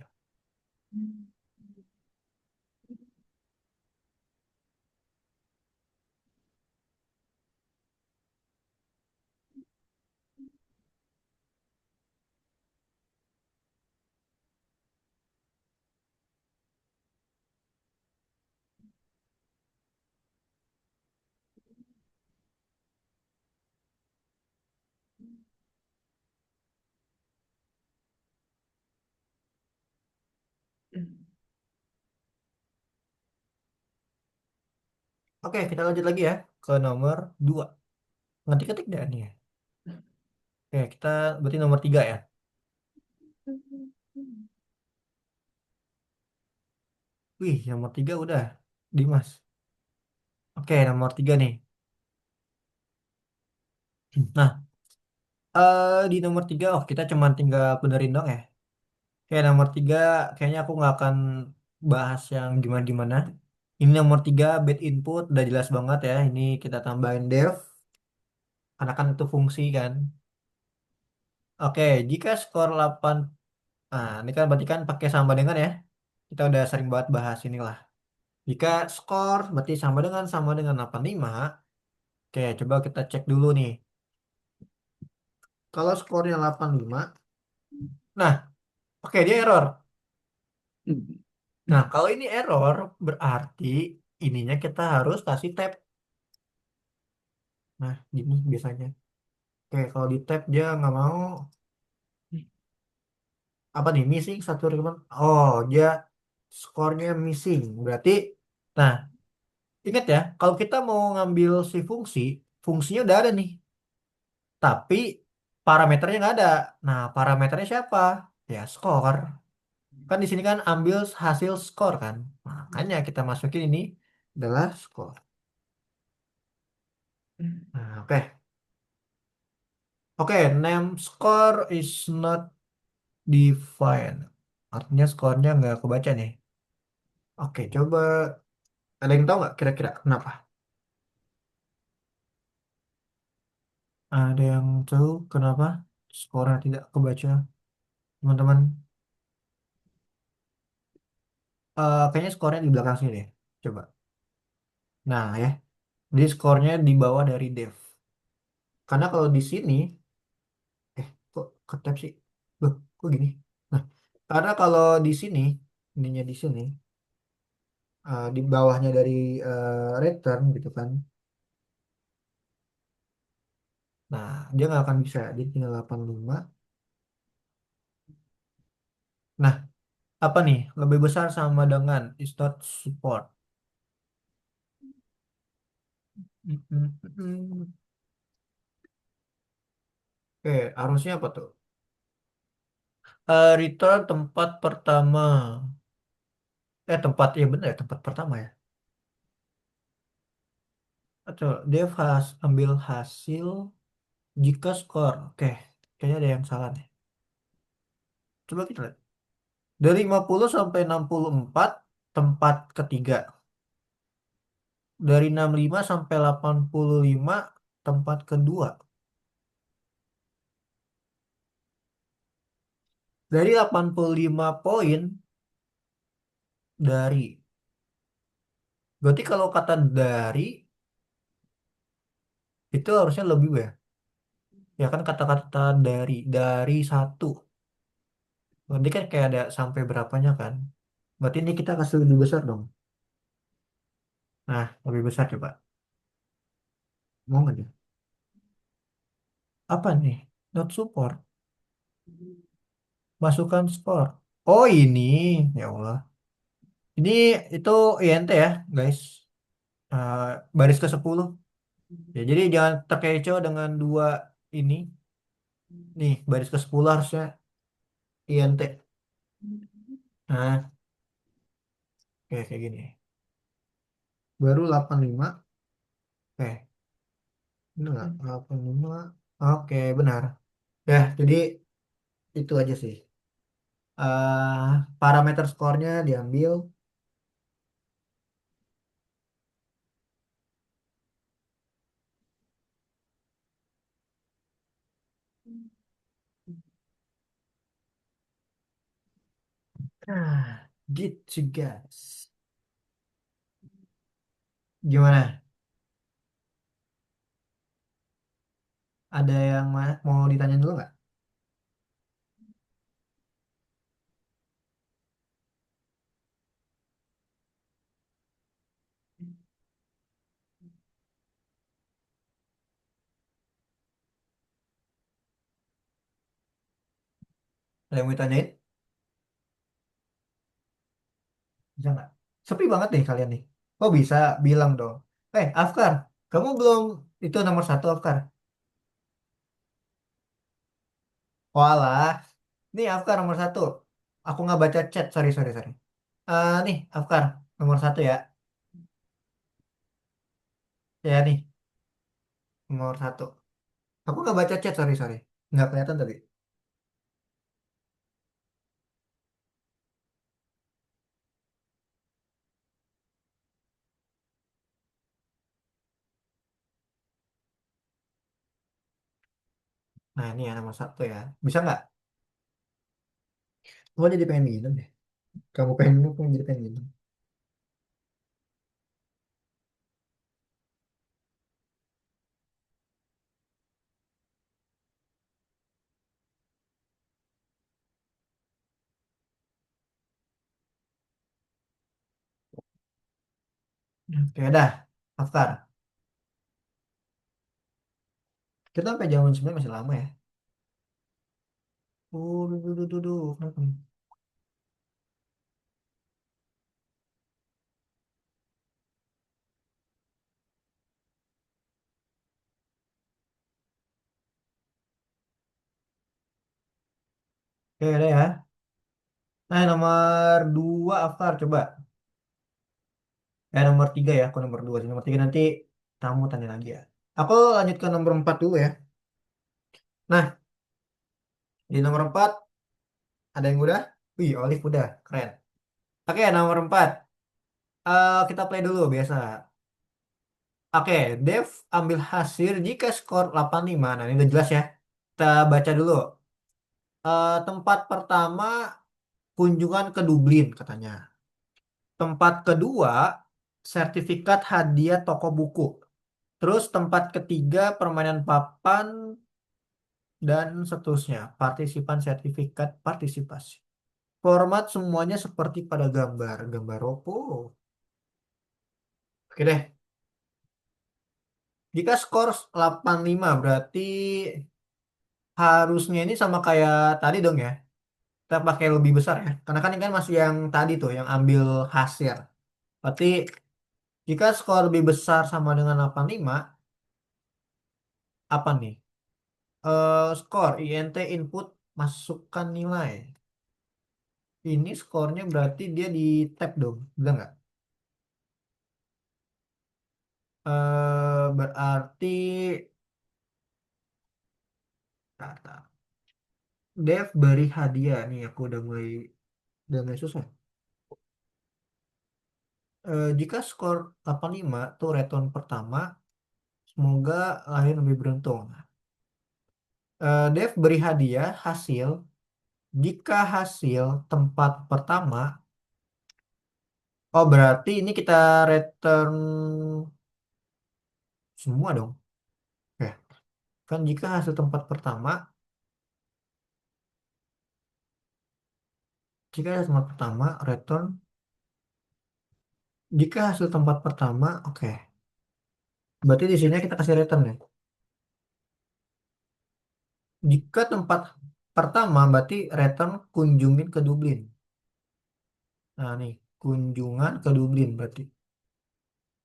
Oke, kita lanjut lagi ya ke nomor 2. Ngetik-ngetik dah nih ya. Oke, kita berarti nomor 3 ya. Wih, nomor 3 udah. Dimas. Oke, nomor 3 nih. Nah, di nomor 3, oh kita cuman tinggal benerin dong ya. Oke, nomor 3 kayaknya aku nggak akan bahas yang gimana-gimana. Ini nomor 3 bad input, udah jelas banget ya. Ini kita tambahin def, karena kan itu fungsi kan. Oke, jika skor 8, nah ini kan berarti kan pakai sama dengan ya. Kita udah sering banget bahas inilah. Jika skor berarti sama dengan 85. Oke, coba kita cek dulu nih. Kalau skornya 85, nah oke dia error. Nah, kalau ini error berarti ininya kita harus kasih tab. Nah, gini biasanya. Oke, kalau di tab dia nggak mau apa nih missing satu rekaman. Oh, dia skornya missing. Berarti, nah ingat ya, kalau kita mau ngambil si fungsi, fungsinya udah ada nih, tapi parameternya nggak ada. Nah, parameternya siapa? Ya skor. Kan di sini kan ambil hasil skor kan. Makanya kita masukin ini adalah skor. Nah, oke. Oke, name score is not defined. Artinya skornya nggak kebaca nih. Oke, coba ada yang tahu nggak kira-kira kenapa? Ada yang tahu kenapa skornya tidak kebaca, teman-teman? Kayaknya skornya di belakang sini deh. Coba. Nah ya, jadi skornya di bawah dari dev. Karena kalau di sini, kok ketep sih? Loh, Begini. Nah, karena kalau di sini, ininya di sini, di bawahnya dari return gitu kan. Nah, dia nggak akan bisa. Dia tinggal 85. Nah, apa nih? Lebih besar sama dengan is not support. Mm, mm, mm. Oke, harusnya apa tuh? Return tempat pertama. Tempat, ya benar ya, tempat pertama ya. Atau dia ambil hasil jika skor. Oke, kayaknya ada yang salah nih. Coba kita lihat. Dari 50 sampai 64 tempat ketiga. Dari 65 sampai 85 tempat kedua. Dari 85 poin dari. Berarti kalau kata dari itu harusnya lebih ya. Ya kan kata-kata dari satu. Berarti kan kayak ada sampai berapanya kan. Berarti ini kita kasih lebih besar dong. Nah, lebih besar coba. Mau nggak dia? Apa nih? Not support. Masukkan skor. Oh ini. Ya Allah. Ini itu INT ya guys. Eh, baris ke-10. Ya, jadi jangan terkecoh dengan dua ini. Nih, baris ke-10 harusnya INT. Nah, kayak gini. Baru 85. Benar nggak? 85. Oke, benar. Ya, jadi itu aja sih. Parameter skornya diambil. Nah, gitu guys. Gimana? Ada yang mau ditanya dulu nggak? Ada yang mau ditanyain? Bisa nggak? Sepi banget nih kalian nih. Oh bisa, bilang dong. Afkar, kamu belum itu nomor satu Afkar. Walah, nih Afkar nomor satu. Aku nggak baca chat, sorry sorry sorry. Nih Afkar nomor satu ya. Ya nih nomor satu. Aku nggak baca chat, sorry sorry. Nggak kelihatan tadi. Nah ini ya nomor satu ya. Bisa nggak? Gua jadi pengen minum deh. Kamu pengen minum, aku jadi pengen minum. Oke dah, Afkar. Kita sampai jam 9 masih lama ya. Kenapa nih? Oke deh ya. Nah nomor dua Afkar coba. Nomor tiga ya. Aku nomor dua sih. Nomor tiga nanti kamu tanya lagi ya. Aku lanjut ke nomor empat dulu ya. Nah di nomor empat ada yang udah? Wih, Olive udah. Keren. Oke, nomor empat. Kita play dulu biasa. Oke, Dev ambil hasil jika skor 85. Nah, ini udah jelas ya. Kita baca dulu. Tempat pertama kunjungan ke Dublin katanya. Tempat kedua sertifikat hadiah toko buku. Terus tempat ketiga permainan papan dan seterusnya. Partisipan sertifikat partisipasi. Format semuanya seperti pada gambar. Gambar Oppo. Oke deh. Jika skor 85 berarti harusnya ini sama kayak tadi dong ya. Kita pakai lebih besar ya. Karena kan ini kan masih yang tadi tuh yang ambil hasil. Berarti jika skor lebih besar sama dengan 85, apa nih? Skor INT input masukkan nilai. Ini skornya berarti dia di tab dong, bilang nggak? Berarti kata Dev beri hadiah nih, aku udah mulai susah. Jika skor 85 tuh return pertama, semoga lahir lebih beruntung. Dev beri hadiah hasil. Jika hasil tempat pertama, oh berarti ini kita return semua dong. Ya, kan jika hasil tempat pertama, jika hasil tempat pertama return, jika hasil tempat pertama, oke. Berarti di sini kita kasih return ya. Jika tempat pertama berarti return kunjungin ke Dublin. Nah nih, kunjungan ke Dublin berarti.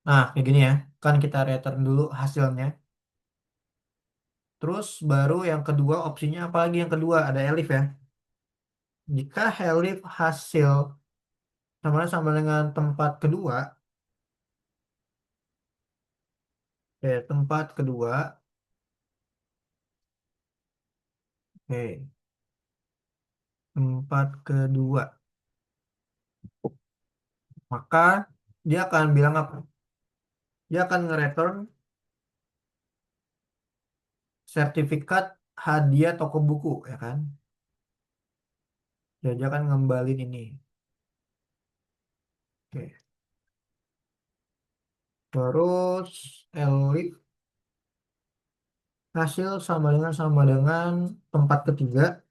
Nah, kayak gini ya. Kan kita return dulu hasilnya. Terus baru yang kedua opsinya apalagi yang kedua ada elif ya. Jika elif hasil sama dengan tempat kedua, tempat kedua, oke, tempat kedua, maka dia akan bilang apa? Dia akan nge-return sertifikat hadiah toko buku, ya kan? Jadi dia akan ngembalin ini. Oke. Terus elif hasil sama dengan tempat ketiga.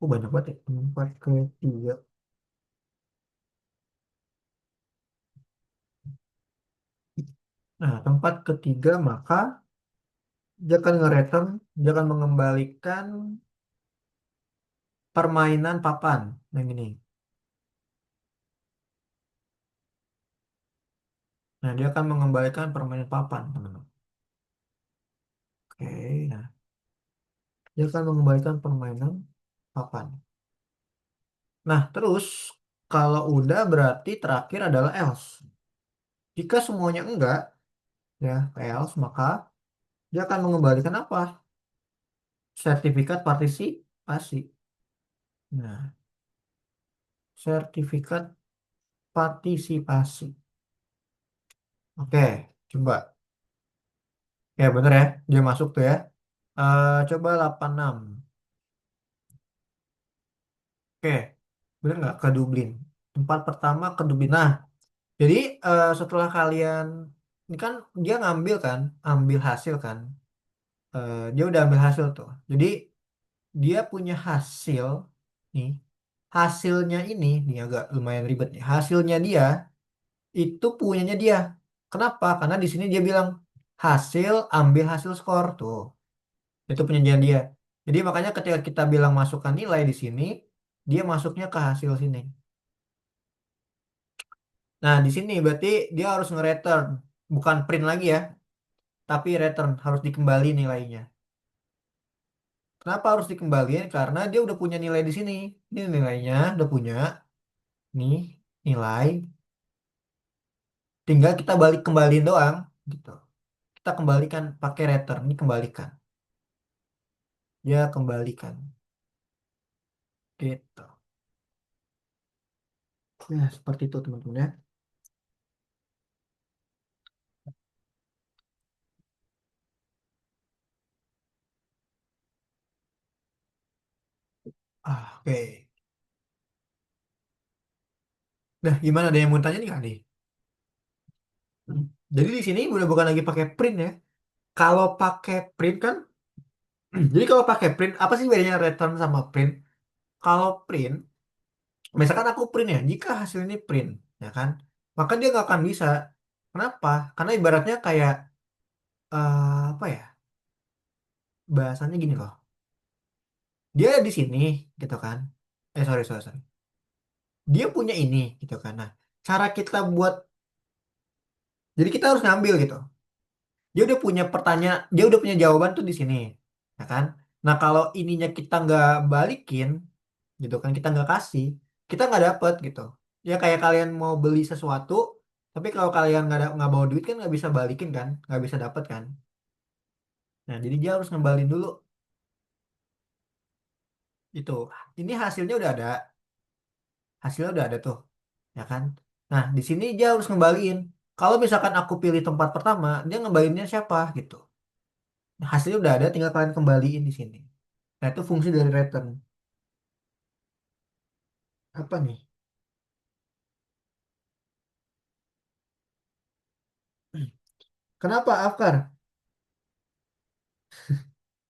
Oh banyak banget ya. Tempat ketiga. Nah, tempat ketiga maka dia akan nge-return, dia akan mengembalikan permainan papan. Yang ini. Nah, dia akan mengembalikan permainan papan, teman-teman. Oke, nah, dia akan mengembalikan permainan papan. Nah, terus kalau udah berarti terakhir adalah else. Jika semuanya enggak, ya else, maka dia akan mengembalikan apa? Sertifikat partisipasi. Nah, sertifikat partisipasi. Oke, coba. Ya bener ya, dia masuk tuh ya. Coba 86. Oke, bener nggak ke Dublin? Tempat pertama ke Dublin. Nah, jadi setelah kalian, ini kan dia ngambil kan, ambil hasil kan. Dia udah ambil hasil tuh. Jadi dia punya hasil nih. Hasilnya ini agak lumayan ribet nih. Hasilnya dia itu punyanya dia. Kenapa? Karena di sini dia bilang hasil ambil hasil skor tuh. Itu punyanya dia. Jadi makanya ketika kita bilang masukkan nilai di sini, dia masuknya ke hasil sini. Nah, di sini berarti dia harus nge-return, bukan print lagi ya, tapi return harus dikembali nilainya. Kenapa harus dikembaliin? Karena dia udah punya nilai di sini. Ini nilainya udah punya, nih nilai. Tinggal kita balik kembaliin doang, gitu. Kita kembalikan pakai return, ini kembalikan. Ya kembalikan, gitu. Ya seperti itu teman-teman ya. Oke. Nah, gimana ada yang mau tanya nih kak nih? Jadi di sini udah bukan lagi pakai print ya. Kalau pakai print kan Jadi kalau pakai print, apa sih bedanya return sama print? Kalau print, misalkan aku print ya, jika hasil ini print, ya kan, maka dia nggak akan bisa. Kenapa? Karena ibaratnya kayak apa ya? Bahasanya gini loh. Dia di sini, gitu kan? Sorry sorry sorry. Dia punya ini, gitu kan? Nah, cara kita buat, jadi kita harus ngambil gitu. Dia udah punya pertanyaan, dia udah punya jawaban tuh di sini, ya kan? Nah, kalau ininya kita nggak balikin, gitu kan, kita nggak kasih, kita nggak dapet gitu. Ya kayak kalian mau beli sesuatu, tapi kalau kalian nggak bawa duit kan nggak bisa balikin kan, nggak bisa dapet kan. Nah, jadi dia harus ngembalin dulu itu. Ini hasilnya udah ada, hasilnya udah ada tuh, ya kan? Nah, di sini dia harus ngembaliin. Kalau misalkan aku pilih tempat pertama, dia ngembalinnya siapa gitu. Nah, hasilnya udah ada, tinggal kalian kembaliin di sini. Nah, itu fungsi dari return. Apa nih? Kenapa Afkar?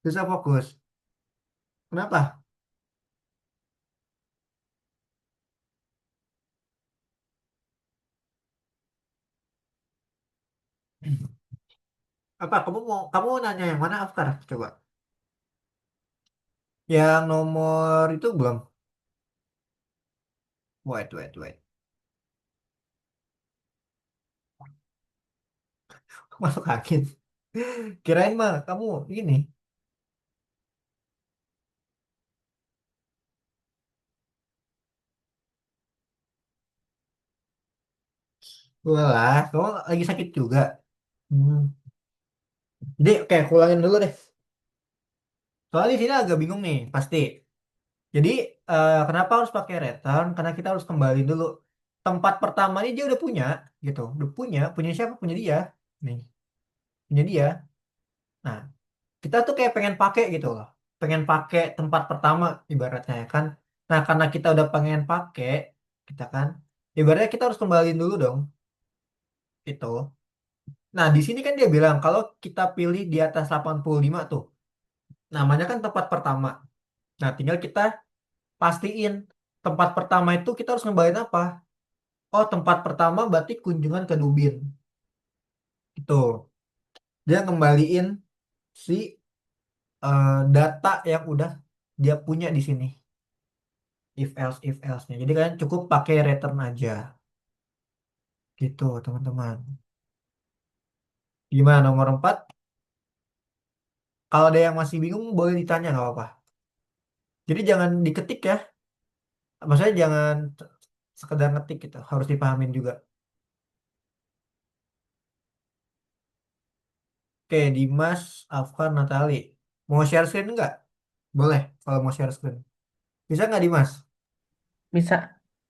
Susah fokus. Kenapa? Apa? Kamu nanya yang mana Afkar? Coba. Yang nomor itu belum. Wait, wait, wait. Masuk angin. Kirain mah kamu ini. Walah, kamu lagi sakit juga. Hmm. Jadi, oke, aku ulangin dulu deh. Soalnya di sini agak bingung nih, pasti. Jadi, kenapa harus pakai return? Karena kita harus kembali dulu. Tempat pertama ini dia udah punya, gitu. Udah punya. Punya siapa? Punya dia. Nih, punya dia. Nah, kita tuh kayak pengen pakai gitu loh. Pengen pakai tempat pertama ibaratnya ya kan. Nah, karena kita udah pengen pakai, kita kan, ibaratnya kita harus kembaliin dulu dong itu. Nah, di sini kan dia bilang kalau kita pilih di atas 85 tuh, namanya kan tempat pertama. Nah, tinggal kita pastiin tempat pertama itu kita harus kembaliin apa? Oh, tempat pertama berarti kunjungan ke Dubin. Itu. Dia kembaliin si data yang udah dia punya di sini. If else-nya. Jadi kalian cukup pakai return aja. Gitu, teman-teman. Gimana nomor 4? Kalau ada yang masih bingung, boleh ditanya, nggak apa-apa. Jadi jangan diketik ya. Maksudnya jangan sekedar ngetik gitu. Harus dipahamin juga. Oke, Dimas, Afgan, Natali. Mau share screen nggak? Boleh, kalau mau share screen. Bisa nggak, Dimas? Bisa.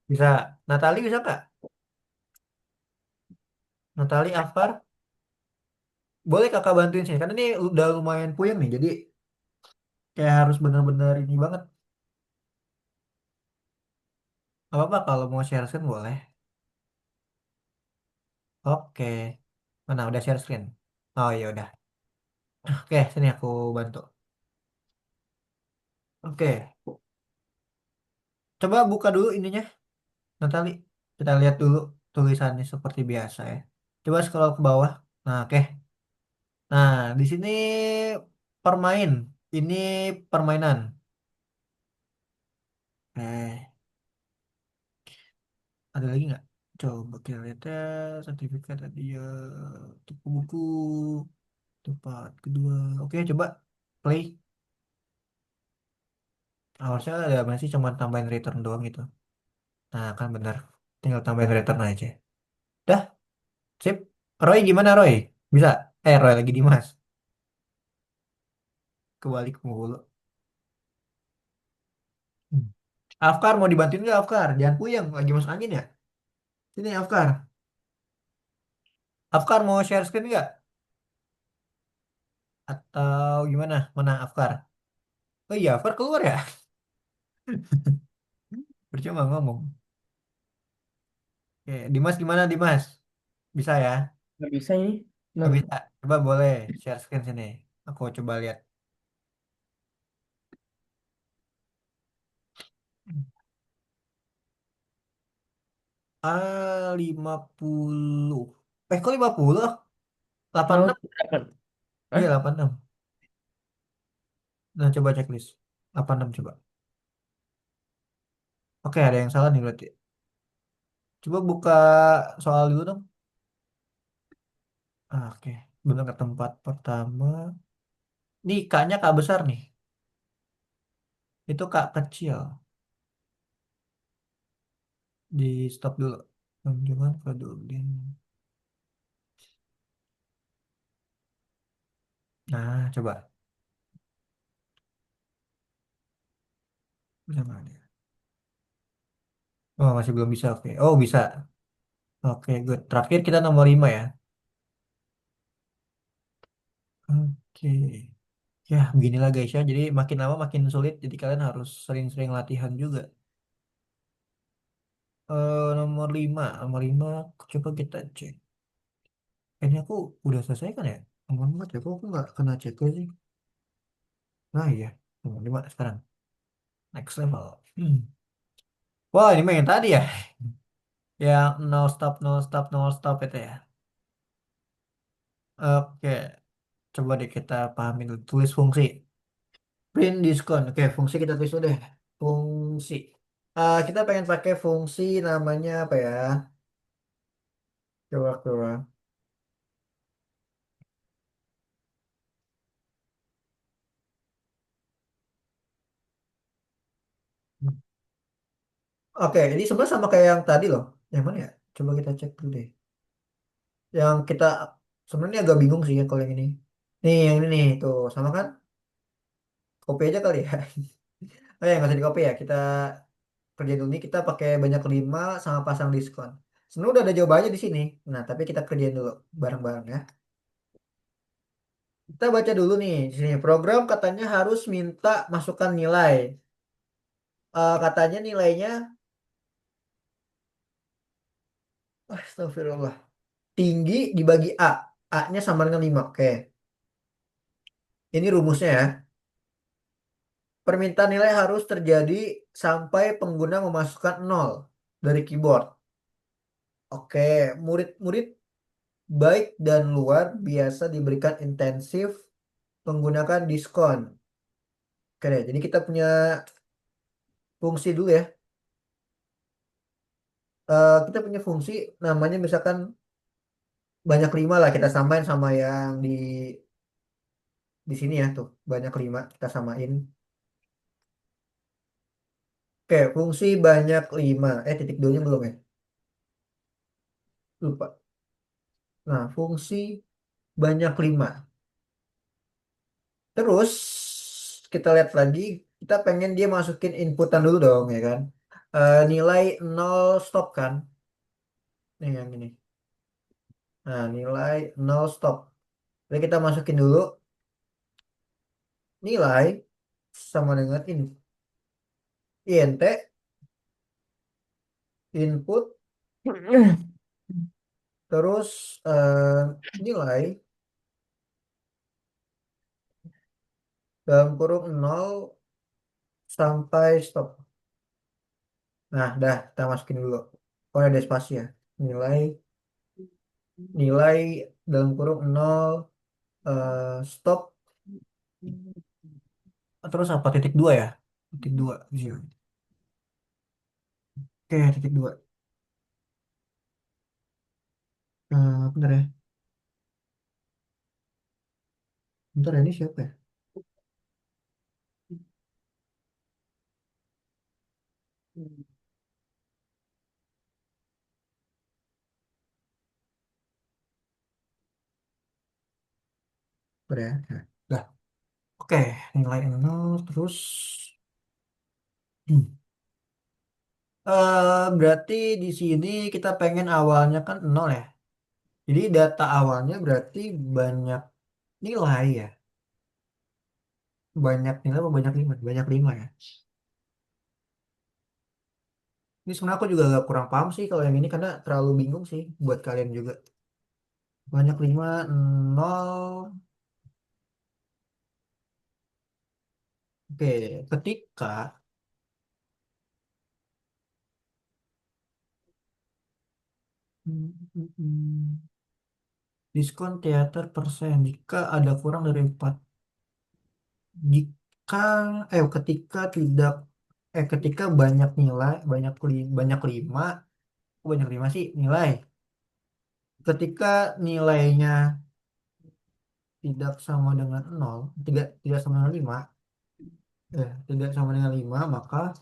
Bisa. Natali bisa nggak? Natali, Afkar. Boleh kakak bantuin sih. Karena ini udah lumayan puyeng nih. Jadi kayak harus bener-bener ini banget. Apa-apa kalau mau share screen boleh. Oke. Mana udah share screen? Oh iya udah. Oke, sini aku bantu. Oke, coba buka dulu ininya, Natali. Kita lihat dulu tulisannya seperti biasa ya. Coba scroll ke bawah. Nah, oke. Nah, di sini permain. Ini permainan. Ada lagi nggak? Coba kita lihat ya. Sertifikat tadi ya. Toko buku. Tempat kedua. Oke, coba play. Harusnya ada masih cuma tambahin return doang gitu. Nah, kan benar. Tinggal tambahin return aja. Dah, sip. Roy gimana Roy? Bisa? Roy lagi Dimas. Kebalik mulu. Hmm. Afkar mau dibantuin nggak Afkar? Jangan puyeng, lagi masuk angin ya. Sini Afkar. Afkar mau share screen nggak? Atau gimana? Mana Afkar? Oh iya, Afkar keluar ya? Percuma ngomong. Oke, Dimas gimana Dimas? Bisa ya? Nggak bisa ini. Oh, Nah, bisa. Coba boleh share screen sini. Aku coba lihat. A50. Kok 50? Mau 86. berapa? Iya, Hah? 86. Nah, coba checklist. 86 coba. Oke, ada yang salah nih berarti. Coba buka soal dulu dong. Oke, belum ke tempat pertama. Nih, K-nya K besar nih. Itu K kecil. Di stop dulu. Kunjungan Fadudin. Nah, coba. Bisa nggak dia? Oh, masih belum bisa. Oke. Oh, bisa. Oke, good. Terakhir kita nomor 5 ya. Oke. Ya, beginilah guys ya. Jadi makin lama makin sulit. Jadi kalian harus sering-sering latihan juga. Nomor 5. Nomor 5. Coba kita cek. Ini aku udah selesai kan ya? Nomor 4 ya. Kok aku nggak kena cek sih? Nah iya. Nomor 5 sekarang. Next level. Wah, ini mah yang tadi ya. Yang no stop, no stop, no stop itu ya. Oke. Coba deh kita pahamin dulu. Tulis fungsi. Print diskon. Oke, fungsi kita tulis dulu deh. Fungsi. Kita pengen pakai fungsi namanya apa ya? Coba. Oke, ini sebenarnya sama kayak yang tadi loh. Yang mana ya? Coba kita cek dulu deh. Yang kita sebenarnya agak bingung sih ya kalau yang ini. Nih, yang ini nih, tuh sama kan? Copy aja kali ya. Oh ya, nggak usah di copy ya. Kita kerjain dulu nih. Kita pakai banyak 5 sama pasang diskon. Sebenarnya udah ada jawabannya di sini. Nah, tapi kita kerjain dulu bareng-bareng ya. Kita baca dulu nih di sini. Program katanya harus minta masukan nilai. Katanya nilainya, astagfirullah, tinggi dibagi A. A-nya sama dengan 5. Oke. Ini rumusnya ya. Permintaan nilai harus terjadi sampai pengguna memasukkan 0 dari keyboard. Oke, murid-murid baik dan luar biasa diberikan intensif menggunakan diskon. Oke deh, jadi kita punya fungsi dulu ya. Kita punya fungsi namanya misalkan banyak 5 lah kita samain sama yang di sini ya tuh. Banyak 5 kita samain. Oke, fungsi banyak 5. Titik duanya belum ya? Lupa. Nah, fungsi banyak 5. Terus kita lihat lagi, kita pengen dia masukin inputan dulu dong ya kan. Nilai 0 stop kan. Nih yang ini. Nah, nilai 0 stop. Jadi kita masukin dulu nilai sama dengan ini. INT input terus nilai dalam kurung 0 sampai stop. Nah, dah kita masukin dulu. Oh, ada spasi ya. Nilai nilai dalam kurung 0 stop terus apa titik 2 ya? Titik 2. Iya. Oke, titik 2. Bentar ya. Bentar ya, ini siapa ya? Bentar ya. Nah, dah. Oke, nilai 0 terus. Hmm. Berarti di sini kita pengen awalnya kan 0 ya. Jadi data awalnya berarti banyak nilai ya. Banyak nilai apa banyak 5? Banyak 5 ya. Ini sebenarnya aku juga agak kurang paham sih kalau yang ini karena terlalu bingung sih buat kalian juga. Banyak 5 0. Oke, ketika Diskon teater persen jika ada kurang dari 4. Jika ketika banyak nilai, banyak 5, banyak 5 sih nilai. Ketika nilainya tidak sama dengan 0, tidak tidak sama dengan 5, tidak sama dengan 5, maka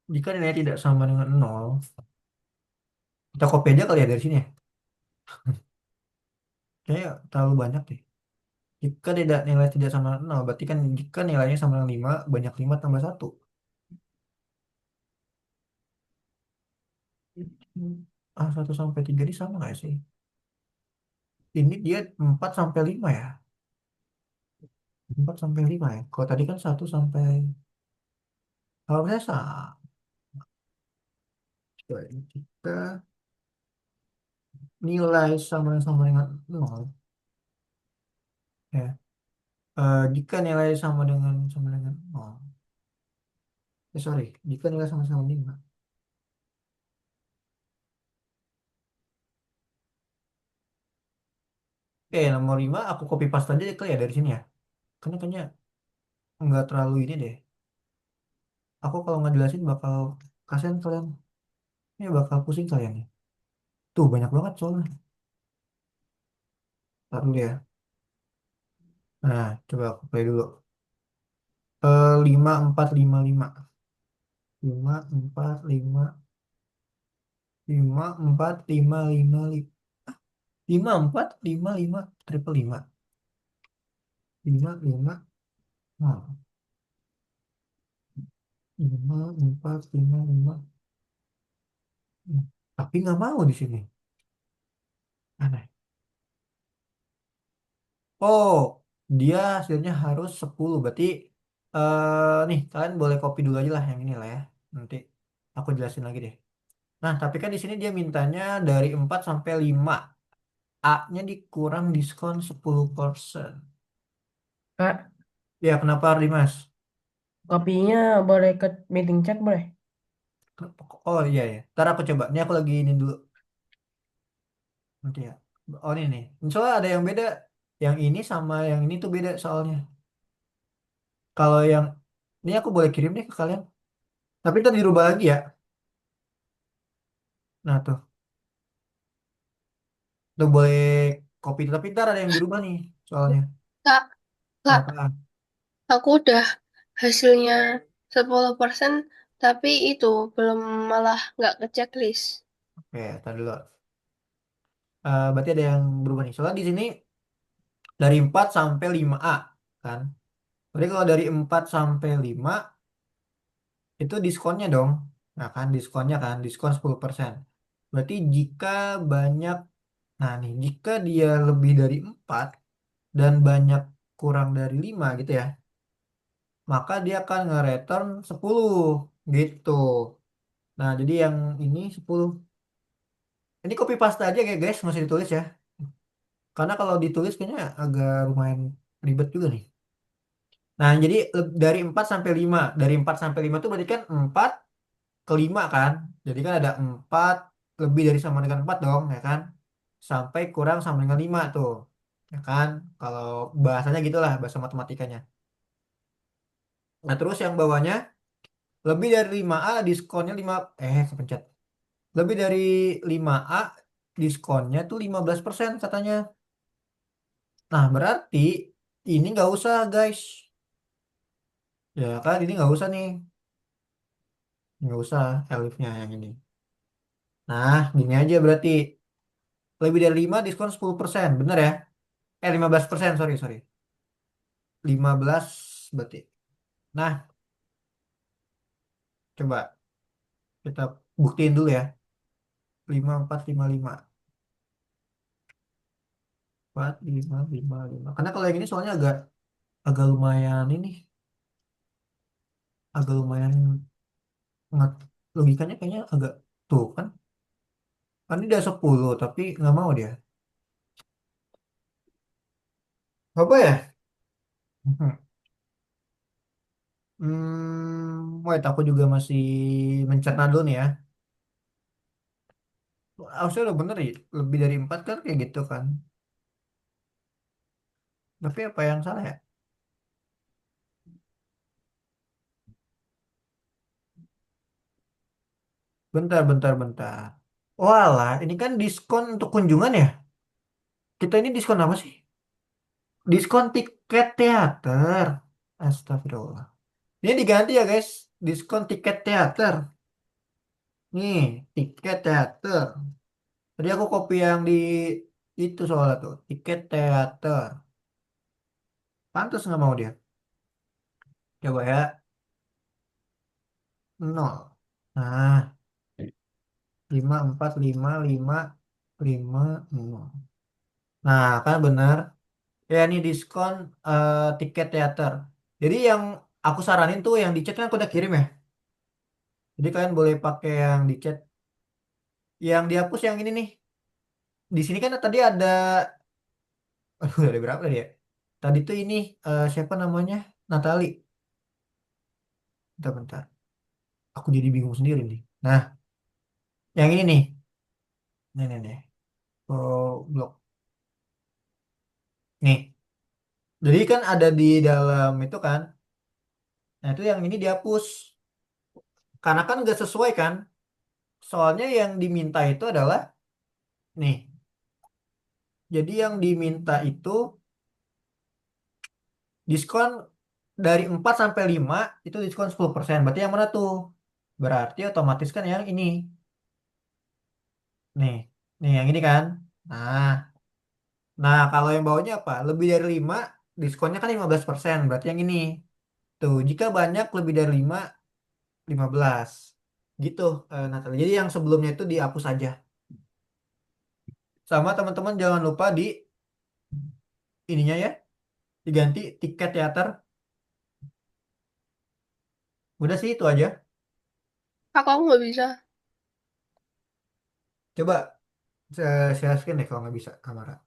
jika nilainya tidak sama dengan 0, kita copy aja kali ya dari sini ya. Kayaknya terlalu banyak deh. Jika tidak nilai tidak sama dengan 0, berarti kan jika nilainya sama dengan 5, banyak 5 tambah 1. Ah, 1 sampai 3 ini sama nggak sih? Ini dia 4 sampai 5 ya. 4 sampai 5 ya. Kalau tadi kan 1 sampai. Kalau saya sama. Jika nilai sama dengan 0. Ya. Jika nilai sama dengan 0. Sorry. Jika nilai sama-sama 5. Nomor 5 aku copy paste aja kali ya dari sini ya. Karena kayaknya nggak terlalu ini deh. Aku kalau nggak jelasin bakal kasihan kalian. Ini bakal pusing kalian nih. Tuh banyak banget soalnya. Ntar dulu ya. Nah, coba aku play dulu. 5455. 5455. 5455 triple 5. 55. Nah, 5455. Tapi nggak mau di sini. Aneh. Oh, dia hasilnya harus 10. Berarti nih kalian boleh copy dulu aja lah yang ini lah ya. Nanti aku jelasin lagi deh. Nah, tapi kan di sini dia mintanya dari 4 sampai 5. A-nya dikurang diskon 10%. Kak, Ya, kenapa Dimas? kopinya boleh ke meeting chat boleh? Oh iya ya. Ntar aku coba. Ini aku lagi ini dulu. Nanti ya. Oh ini nih. Soalnya ada yang beda. Yang ini sama yang ini tuh beda soalnya. Kalau yang ini aku boleh kirim deh ke kalian. Tapi ntar dirubah lagi ya. Nah tuh. Tuh boleh copy. Tapi ntar ada yang dirubah nih soalnya. Kak, Kak, Kenapa? aku udah hasilnya 10%, tapi itu belum malah nggak ke checklist. Oke, ntar dulu. Berarti ada yang berubah nih. Soalnya di sini dari 4 sampai 5A kan. Berarti kalau dari 4 sampai 5 itu diskonnya dong. Nah kan diskonnya kan diskon 10%. Berarti jika banyak, nah nih jika dia lebih dari 4 dan banyak kurang dari 5 gitu ya, maka dia akan nge-return 10 gitu. Nah jadi yang ini 10. Ini copy paste aja ya guys, nggak usah ditulis ya. Karena kalau ditulis kayaknya agak lumayan ribet juga nih. Nah jadi dari 4 sampai 5. Dari 4 sampai 5 itu berarti kan 4 ke 5 kan. Jadi kan ada 4 lebih dari sama dengan 4 dong ya kan. Sampai kurang sama dengan 5 tuh. Ya kan? Kalau bahasanya gitulah bahasa matematikanya. Nah, terus yang bawahnya lebih dari 5A diskonnya 5 kepencet. Lebih dari 5A diskonnya tuh 15% katanya. Nah, berarti ini nggak usah guys. Ya kan ini nggak usah nih. Nggak usah elifnya yang ini. Nah, gini aja berarti. Lebih dari 5 diskon 10%. Bener ya? 15%, sorry, sorry. 15 berarti. Nah, coba kita buktiin dulu ya. 5455. 4555. Karena kalau yang ini soalnya agak agak lumayan ini, agak lumayan nggak logikanya kayaknya agak tuh kan. Kan ini udah 10 tapi nggak mau dia. Apa ya? Hmm. Wait, aku juga masih mencerna dulu nih ya. Harusnya udah bener ya, lebih dari 4 kan kayak gitu kan. Tapi apa yang salah ya? Bentar, bentar, bentar. Walah, ini kan diskon untuk kunjungan ya? Kita ini diskon apa sih? Diskon tiket teater. Astagfirullah. Ini diganti ya guys. Diskon tiket teater. Nih, tiket teater. Tadi aku copy yang di itu soalnya tuh. Tiket teater. Pantas nggak mau dia. Coba ya. Nol. Nah, 5455 nol. Nah, kan benar. Ya, ini diskon tiket teater. Jadi yang aku saranin tuh yang di chat kan aku udah kirim ya. Jadi kalian boleh pakai yang di chat. Yang dihapus yang ini nih. Di sini kan tadi ada, aduh ada berapa tadi ya? Tadi tuh ini siapa namanya? Natali. Bentar-bentar. Aku jadi bingung sendiri nih. Nah, yang ini nih. Nih. Oh, blok. Nih. Jadi kan ada di dalam itu kan. Nah, itu yang ini dihapus. Karena kan nggak sesuai kan. Soalnya yang diminta itu adalah nih. Jadi yang diminta itu diskon dari 4 sampai 5 itu diskon 10%. Berarti yang mana tuh? Berarti otomatis kan yang ini. Nih, nih yang ini kan. Nah, nah kalau yang bawahnya apa? Lebih dari 5 diskonnya kan 15%. Berarti yang ini. Tuh, jika banyak lebih dari 5 15. Gitu, Natalie. Jadi yang sebelumnya itu dihapus aja. Sama teman-teman jangan lupa di ininya ya, diganti tiket teater. Udah sih itu aja. Aku nggak bisa. Coba saya scan deh kalau nggak bisa kamera.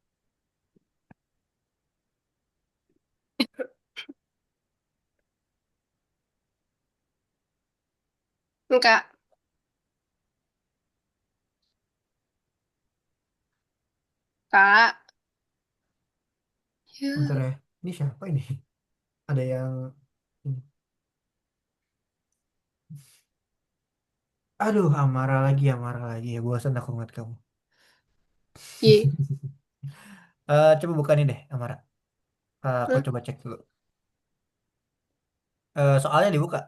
Enggak, Kak. Bentar Ya, ya. Ini siapa ini? Ada yang ini. Aduh, amarah lagi ya. Bosan aku ngeliat kamu. ye. Coba buka nih deh, Amara. Aku Hmm, coba cek dulu. Soalnya dibuka.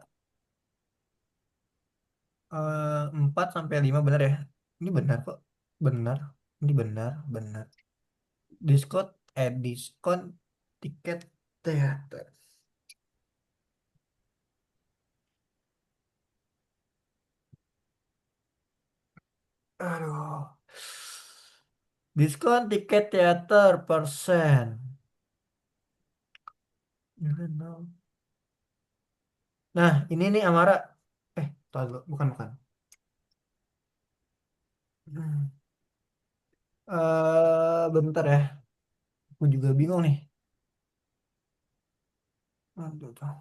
4 sampai 5 benar ya? Ini benar kok. Benar. Ini benar. Diskon tiket teater. Aduh. Diskon tiket teater persen. Nah, ini nih Amara. Tahu dulu. Bukan. Hmm. Bentar ya. Aku juga bingung nih. Aduh, tuh.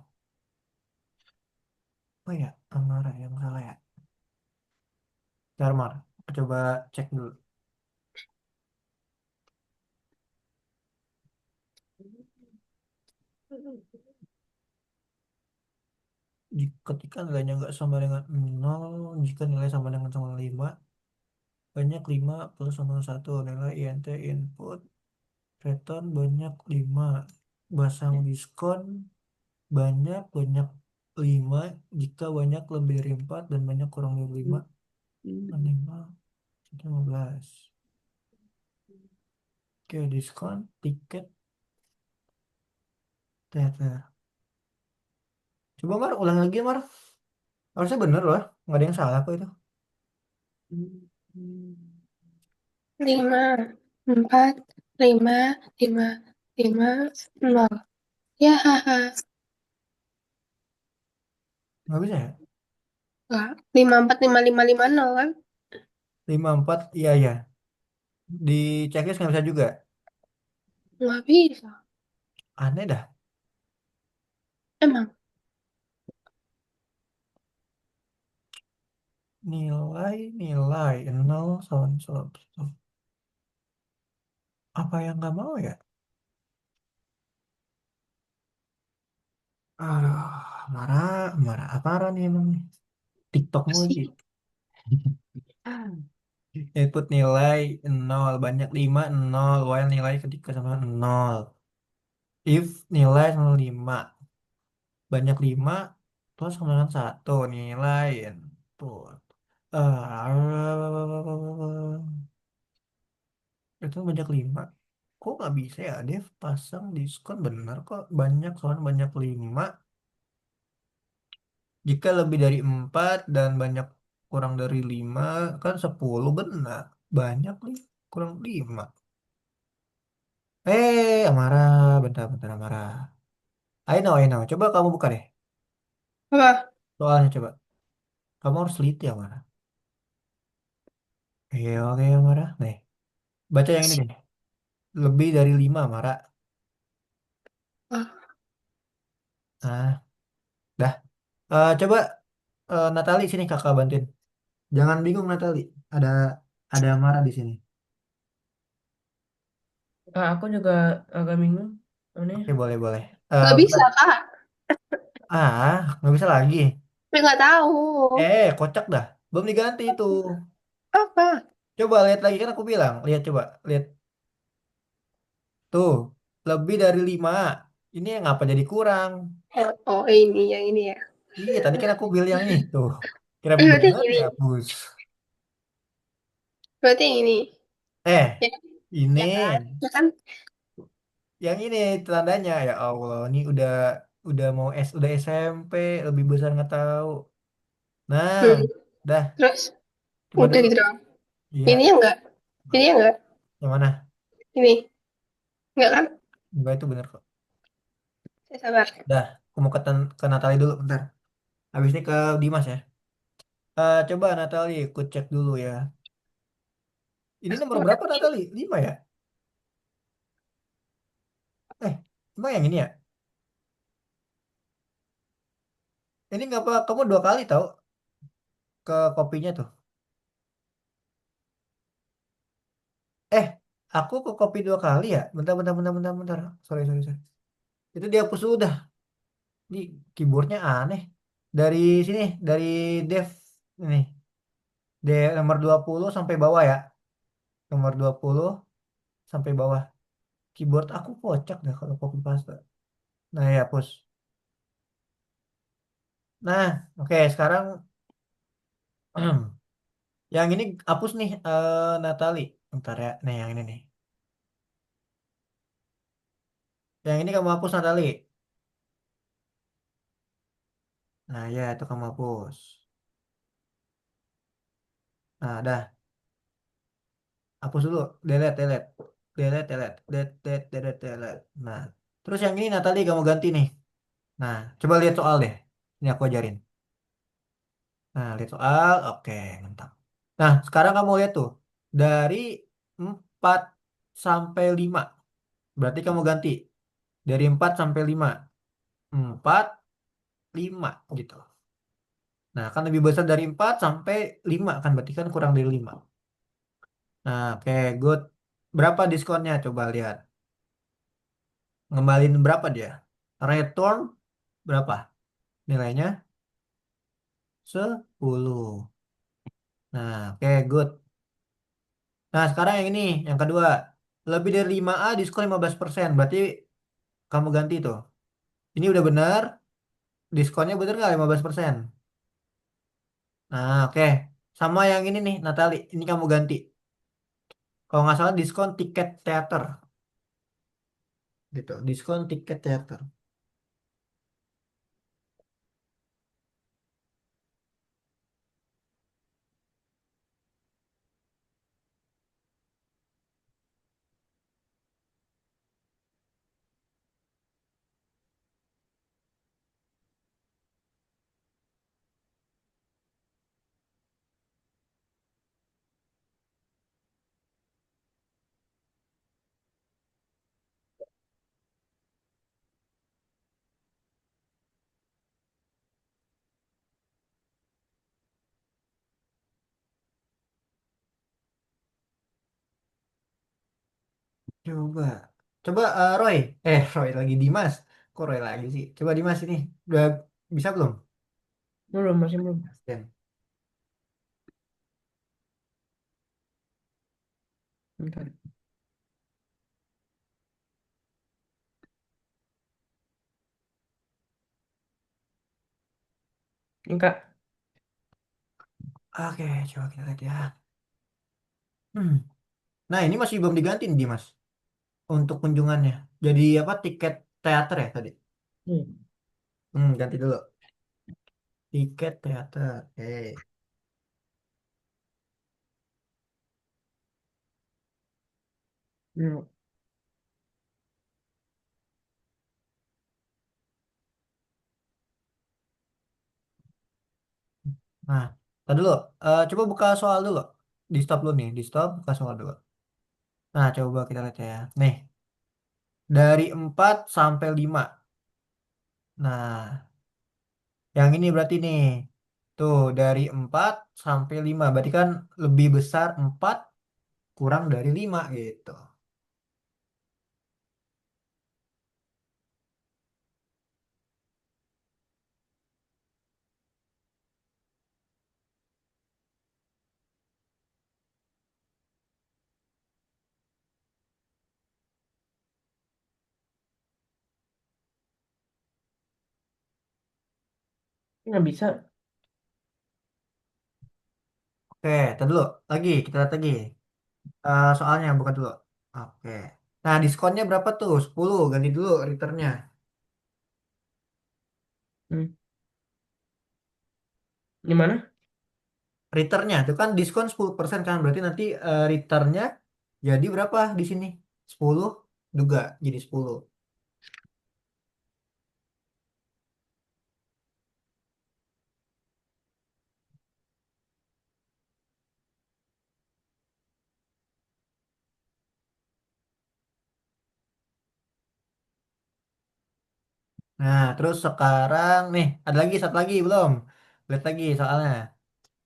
Oh ya, Amara yang salah ya. Bentar, Mar. Aku coba cek dulu. Ketika nilainya nggak sama dengan nol, jika nilai sama 5, banyak 5 plus sama 1 nilai INT input, return banyak 5, basang diskon, banyak 5, jika banyak lebih dari 4 dan banyak kurang dari 5, 5, 15. Oke, diskon, tiket, teater. Coba Mar, ulang lagi Mar. Harusnya bener loh, nggak ada yang salah kok itu. 5, 4, 5, 0. Ya, haha. Nggak bisa ya? Enggak. 545550 kan? 54, iya. Di checklist nggak bisa juga. Nggak bisa. Aneh dah. Emang. nilai nol sama satu. Apa yang nggak mau ya? Aduh, marah, marah. Apa marah nih emang nih? TikTok mulu Sih. sih. Input nilai nol, banyak 5 nol, while nilai ketika sama nol. If nilai sama 5, banyak 5 plus sama dengan 1 nilai input. Itu banyak 5. Kok nggak bisa ya, Dev? Pasang diskon bener kok. Banyak soalnya banyak 5. Jika lebih dari 4 dan banyak kurang dari 5 kan 10 benar. Banyak nih, kurang 5. Amara, bentar, bentar, Amara. I know. Coba kamu buka deh. Apa? Soalnya coba. Kamu harus teliti, Amara. Oke, Amara. Nih, baca yang ini deh. Lebih dari 5, Amara. Ah, Nah, dah. Coba Natali sini kakak bantuin. Jangan bingung Natali. Ada ada Amara di sini. Kak, aku juga agak bingung. Ini Oke, boleh, boleh. nggak Bentar. bisa, Kak. Nggak bisa lagi. Tapi nggak tahu. Kocak dah. Belum diganti itu. Apa? Coba lihat lagi kan aku bilang. Lihat coba. Lihat tuh. Lebih dari 5. Ini yang apa jadi kurang? Oh, ini yang ini ya. Iya, tadi kan aku bilang yang itu. Kira Berarti yang bener ini. dihapus. Berarti yang ini. Eh, Ya, ini. ya kan? Ya kan? Yang ini tandanya. Ya Allah, ini udah mau udah SMP. Lebih besar nggak tahu. Nah, Hmm. dah. Terus Coba udah dulu. gitu doang. Ini Iya. yang enggak. Ini yang enggak. Yang mana? Ini. Enggak kan? Enggak, itu bener kok. Saya sabar. Dah, aku mau ke Natali dulu bentar. Habis ini ke Dimas ya. Coba Natali, aku cek dulu ya. Ini nomor berapa Natali? 5 ya? Eh, emang yang ini ya? Ini nggak apa, kamu 2 kali tahu ke kopinya tuh. Eh, aku ke kopi 2 kali ya? Bentar, bentar, bentar, bentar, bentar. Sorry, sorry, sorry. Itu dihapus udah. Ini keyboardnya aneh. Dari sini, dari dev ini. Nomor 20 sampai bawah ya. Nomor 20 sampai bawah. Keyboard aku kocak dah kalau copy paste. Nah, ya, hapus. Nah, oke, sekarang yang ini hapus nih, Natali. Bentar ya, nih yang ini nih. Yang ini kamu hapus Natali. Nah, ya itu kamu hapus. Nah, dah, hapus dulu. Delete, delete. Delete, delete. Delete, delete, delete, delete. Nah, terus yang ini Natali kamu ganti nih. Nah, coba lihat soal deh. Ini aku ajarin. Nah, lihat soal. Oke, mantap. Nah, sekarang kamu lihat tuh. Dari 4 sampai 5. Berarti kamu ganti. Dari 4 sampai 5. 4, 5 gitu. Nah, kan lebih besar dari 4 sampai 5 kan. Berarti kan kurang dari 5. Nah, oke, good. Berapa diskonnya? Coba lihat. Ngembalin berapa dia? Return berapa? Nilainya 10. Nah, oke, good. Nah, sekarang yang ini, yang kedua. Lebih dari 5A diskon 15%. Berarti kamu ganti tuh. Ini udah benar. Diskonnya bener nggak 15%? Nah, oke. Sama yang ini nih, Natali. Ini kamu ganti. Kalau nggak salah diskon tiket teater. Gitu. Diskon tiket teater. Coba. Coba Roy. Roy lagi Dimas. Kok Roy lagi sih? Coba Dimas ini. Udah bisa belum? Belum, masih belum. Dan. Bentar. Ini Kak. Oke, coba kita lihat ya. Hmm. Nah, ini masih belum diganti nih Dimas. Untuk kunjungannya. Jadi apa tiket teater ya tadi? Hmm. Ganti dulu. Tiket teater. Oke. Hmm. Nah, tadi dulu. Coba buka soal dulu. Di stop dulu nih. Di stop, buka soal dulu. Nah, coba kita lihat ya. Nih, dari 4 sampai 5. Nah, yang ini berarti nih. Tuh, dari 4 sampai 5. Berarti kan lebih besar 4 kurang dari 5 gitu. Nggak bisa. Oke, tadi dulu. Lagi, kita lihat lagi. Soalnya buka dulu. Oke. Nah, diskonnya berapa tuh? 10. Ganti dulu returnnya. Hmm. Gimana? Returnnya itu kan diskon 10% kan. Berarti nanti returnnya jadi berapa di sini? 10 juga jadi 10. Nah, terus sekarang nih, ada lagi satu lagi belum? Lihat lagi soalnya.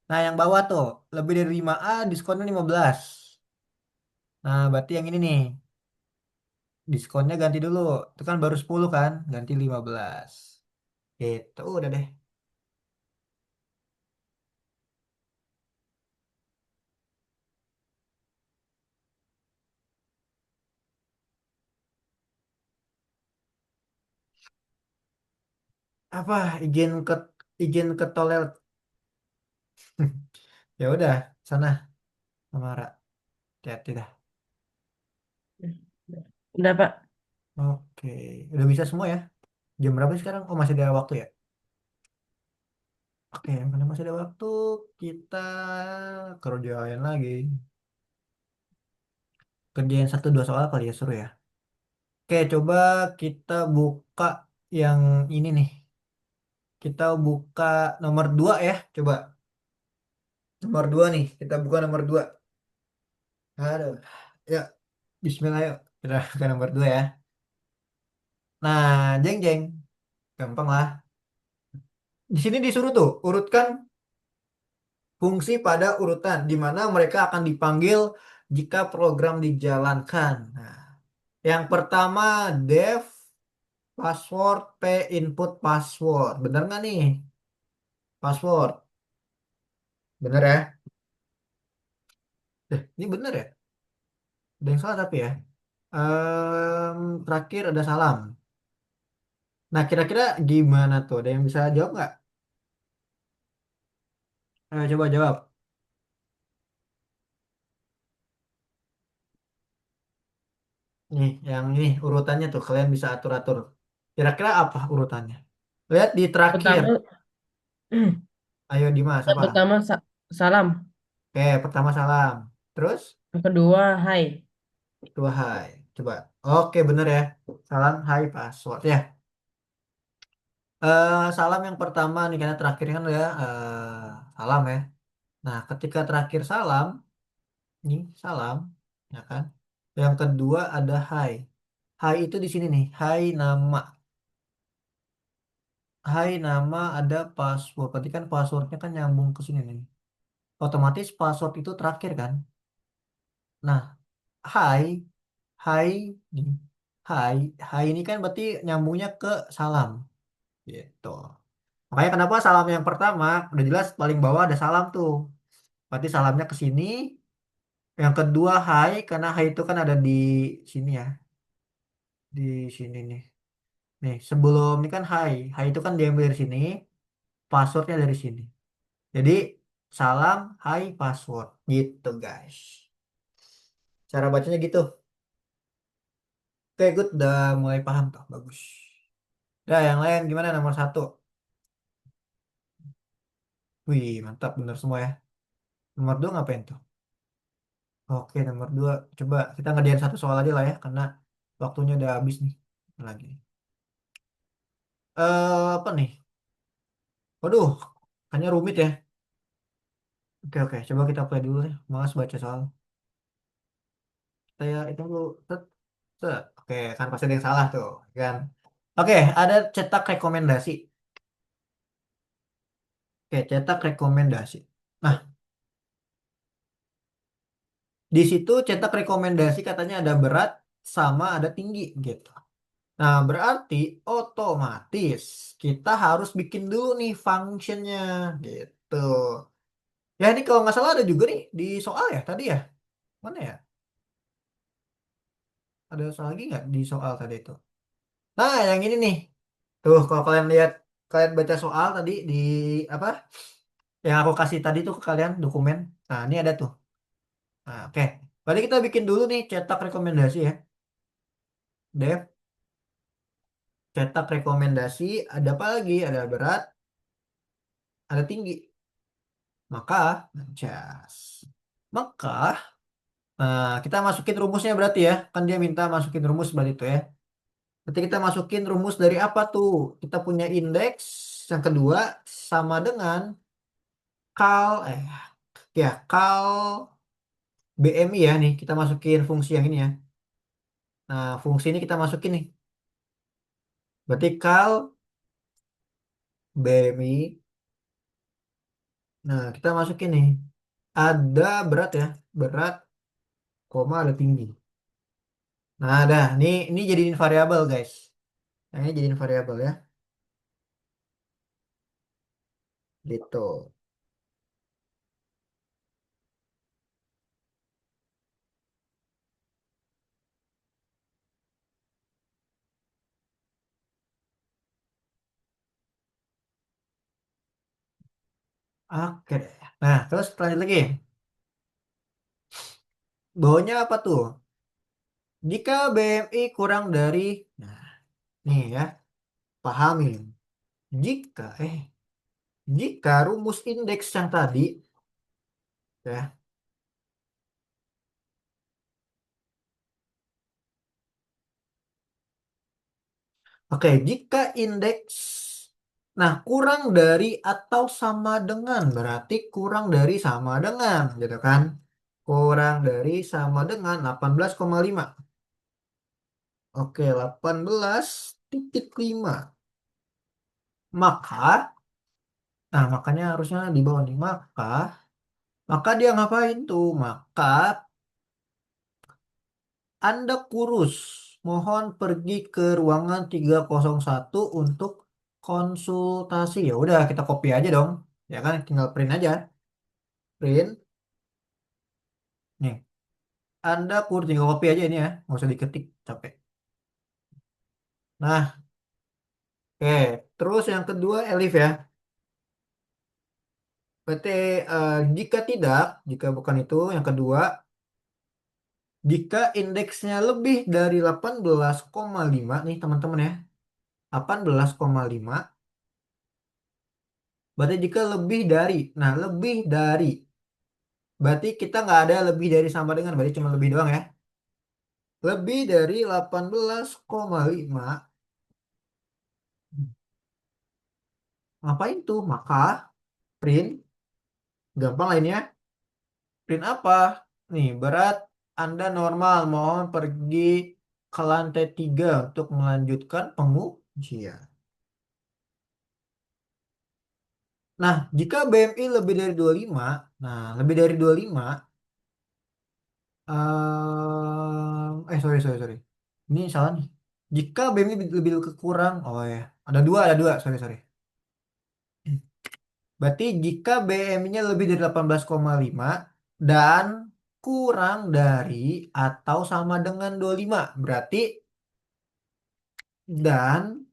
Nah, yang bawah tuh lebih dari 5A diskonnya 15. Nah, berarti yang ini nih, diskonnya ganti dulu. Itu kan baru 10 kan? Ganti 15. Gitu, udah deh. Apa izin ke toilet. Ya udah, sana Samara. Hati-hati dah. Udah, Pak. Oke, udah bisa semua ya. Jam berapa sih sekarang? Oh, masih ada waktu ya? Oke, karena masih ada waktu, kita kerjain lagi. Kerjain satu dua soal kali ya, seru ya. Oke, coba kita buka yang ini nih. Kita buka nomor 2 ya, coba. Nomor 2 nih, kita buka nomor 2. Aduh, ya, bismillah yuk. Kita buka nomor 2 ya. Nah, jeng jeng. Gampang lah. Di sini disuruh tuh, urutkan fungsi pada urutan, di mana mereka akan dipanggil jika program dijalankan. Nah, yang pertama, def password p input password. Bener nggak nih? Password. Bener ya? Ini bener ya? Ada yang salah tapi ya. Terakhir ada salam. Nah, kira-kira gimana tuh? Ada yang bisa jawab nggak? Ayo coba jawab. Nih, yang ini urutannya tuh kalian bisa atur-atur. Kira-kira apa urutannya? Lihat di terakhir. Pertama, Ayo Dimas, yang apa? pertama salam. Oke, pertama salam. Terus Yang kedua, hai. dua hai. Coba. Oke, bener ya. Salam, hai, password ya. Salam yang pertama nih karena terakhir kan ya salam ya. Nah, ketika terakhir salam, nih salam, ya kan? Yang kedua ada hai. Hai itu di sini nih. Hai nama. Hai nama ada password. Berarti kan passwordnya kan nyambung ke sini nih. Otomatis password itu terakhir kan. Nah, hai. Hai, gini. Hai, hai ini kan berarti nyambungnya ke salam, gitu. Makanya kenapa salam yang pertama udah jelas paling bawah ada salam tuh. Berarti salamnya ke sini. Yang kedua hai karena hai itu kan ada di sini ya, di sini nih. Nih sebelum ini kan hai, hai itu kan diambil dari sini, passwordnya dari sini. Jadi salam, hai, password, gitu guys. Cara bacanya gitu. Oke, good, udah mulai paham tuh, bagus. Udah yang lain gimana nomor satu? Wih, mantap bener semua ya. Nomor dua ngapain tuh? Oke, nomor dua. Coba kita ngerjain satu soal aja lah ya, karena waktunya udah habis nih. Lagi. Apa nih? Waduh, kayaknya rumit ya. Oke, oke. Coba kita play dulu ya. Malas baca soal. Saya itu dulu. Set, set. Oke, kan pasti ada yang salah tuh. Kan? Oke, ada cetak rekomendasi. Oke, cetak rekomendasi. Nah, di situ cetak rekomendasi katanya ada berat sama ada tinggi gitu. Nah, berarti otomatis kita harus bikin dulu nih functionnya gitu. Ya ini kalau nggak salah ada juga nih di soal ya tadi ya. Mana ya? Ada soal lagi nggak di soal tadi itu? Nah, yang ini nih. Tuh, kalau kalian lihat, kalian baca soal tadi di apa? Yang aku kasih tadi tuh ke kalian dokumen. Nah, ini ada tuh. Nah, oke. Berarti kita bikin dulu nih cetak rekomendasi ya. Dev, cetak rekomendasi. Ada apa lagi? Ada berat, ada tinggi. Maka, cas. Maka, kita masukin rumusnya berarti ya. Kan dia minta masukin rumus berarti itu ya. Berarti kita masukin rumus dari apa tuh? Kita punya indeks yang kedua sama dengan kal BMI ya nih. Kita masukin fungsi yang ini ya. Nah, fungsi ini kita masukin nih. Berarti kal BMI. Nah, kita masukin nih. Ada berat ya. Berat, koma ada tinggi. Nah, ada. Ini jadiin variabel guys. Nah, ini jadiin variabel ya. Gitu. Oke deh. Nah, terus lanjut lagi. Bawahnya apa tuh? Jika BMI kurang dari, nah, nih ya, pahamin. Jika, jika rumus indeks yang tadi, ya, oke, jika indeks, nah, kurang dari atau sama dengan, berarti kurang dari sama dengan, gitu kan? Kurang dari sama dengan 18,5. Oke, 18,5. Maka, nah makanya harusnya di bawah nih. Maka dia ngapain tuh? Maka Anda kurus. Mohon pergi ke ruangan 301 untuk konsultasi. Ya udah kita copy aja dong. Ya kan tinggal print aja. Print. Nih. Anda kurus tinggal copy aja ini ya. Nggak usah diketik. Capek. Nah. Oke. Terus yang kedua Elif ya. Berarti jika tidak. Jika bukan itu. Yang kedua. Jika indeksnya lebih dari 18,5 nih teman-teman ya. 18,5 berarti jika lebih dari, nah lebih dari, berarti kita nggak ada lebih dari sama dengan, berarti cuma lebih doang ya. Lebih dari 18,5, ngapain tuh? Maka print, gampang lainnya, print apa? Nih, berat Anda normal, mohon pergi ke lantai 3 untuk melanjutkan pengujian. Nah, jika BMI lebih dari 25, nah lebih dari 25, Sorry, sorry, sorry. Ini salah nih. Jika BMI lebih kurang, oh ya, ada dua, sorry, sorry. Berarti jika BMI-nya lebih dari 18,5 dan kurang dari atau sama dengan 25, berarti dan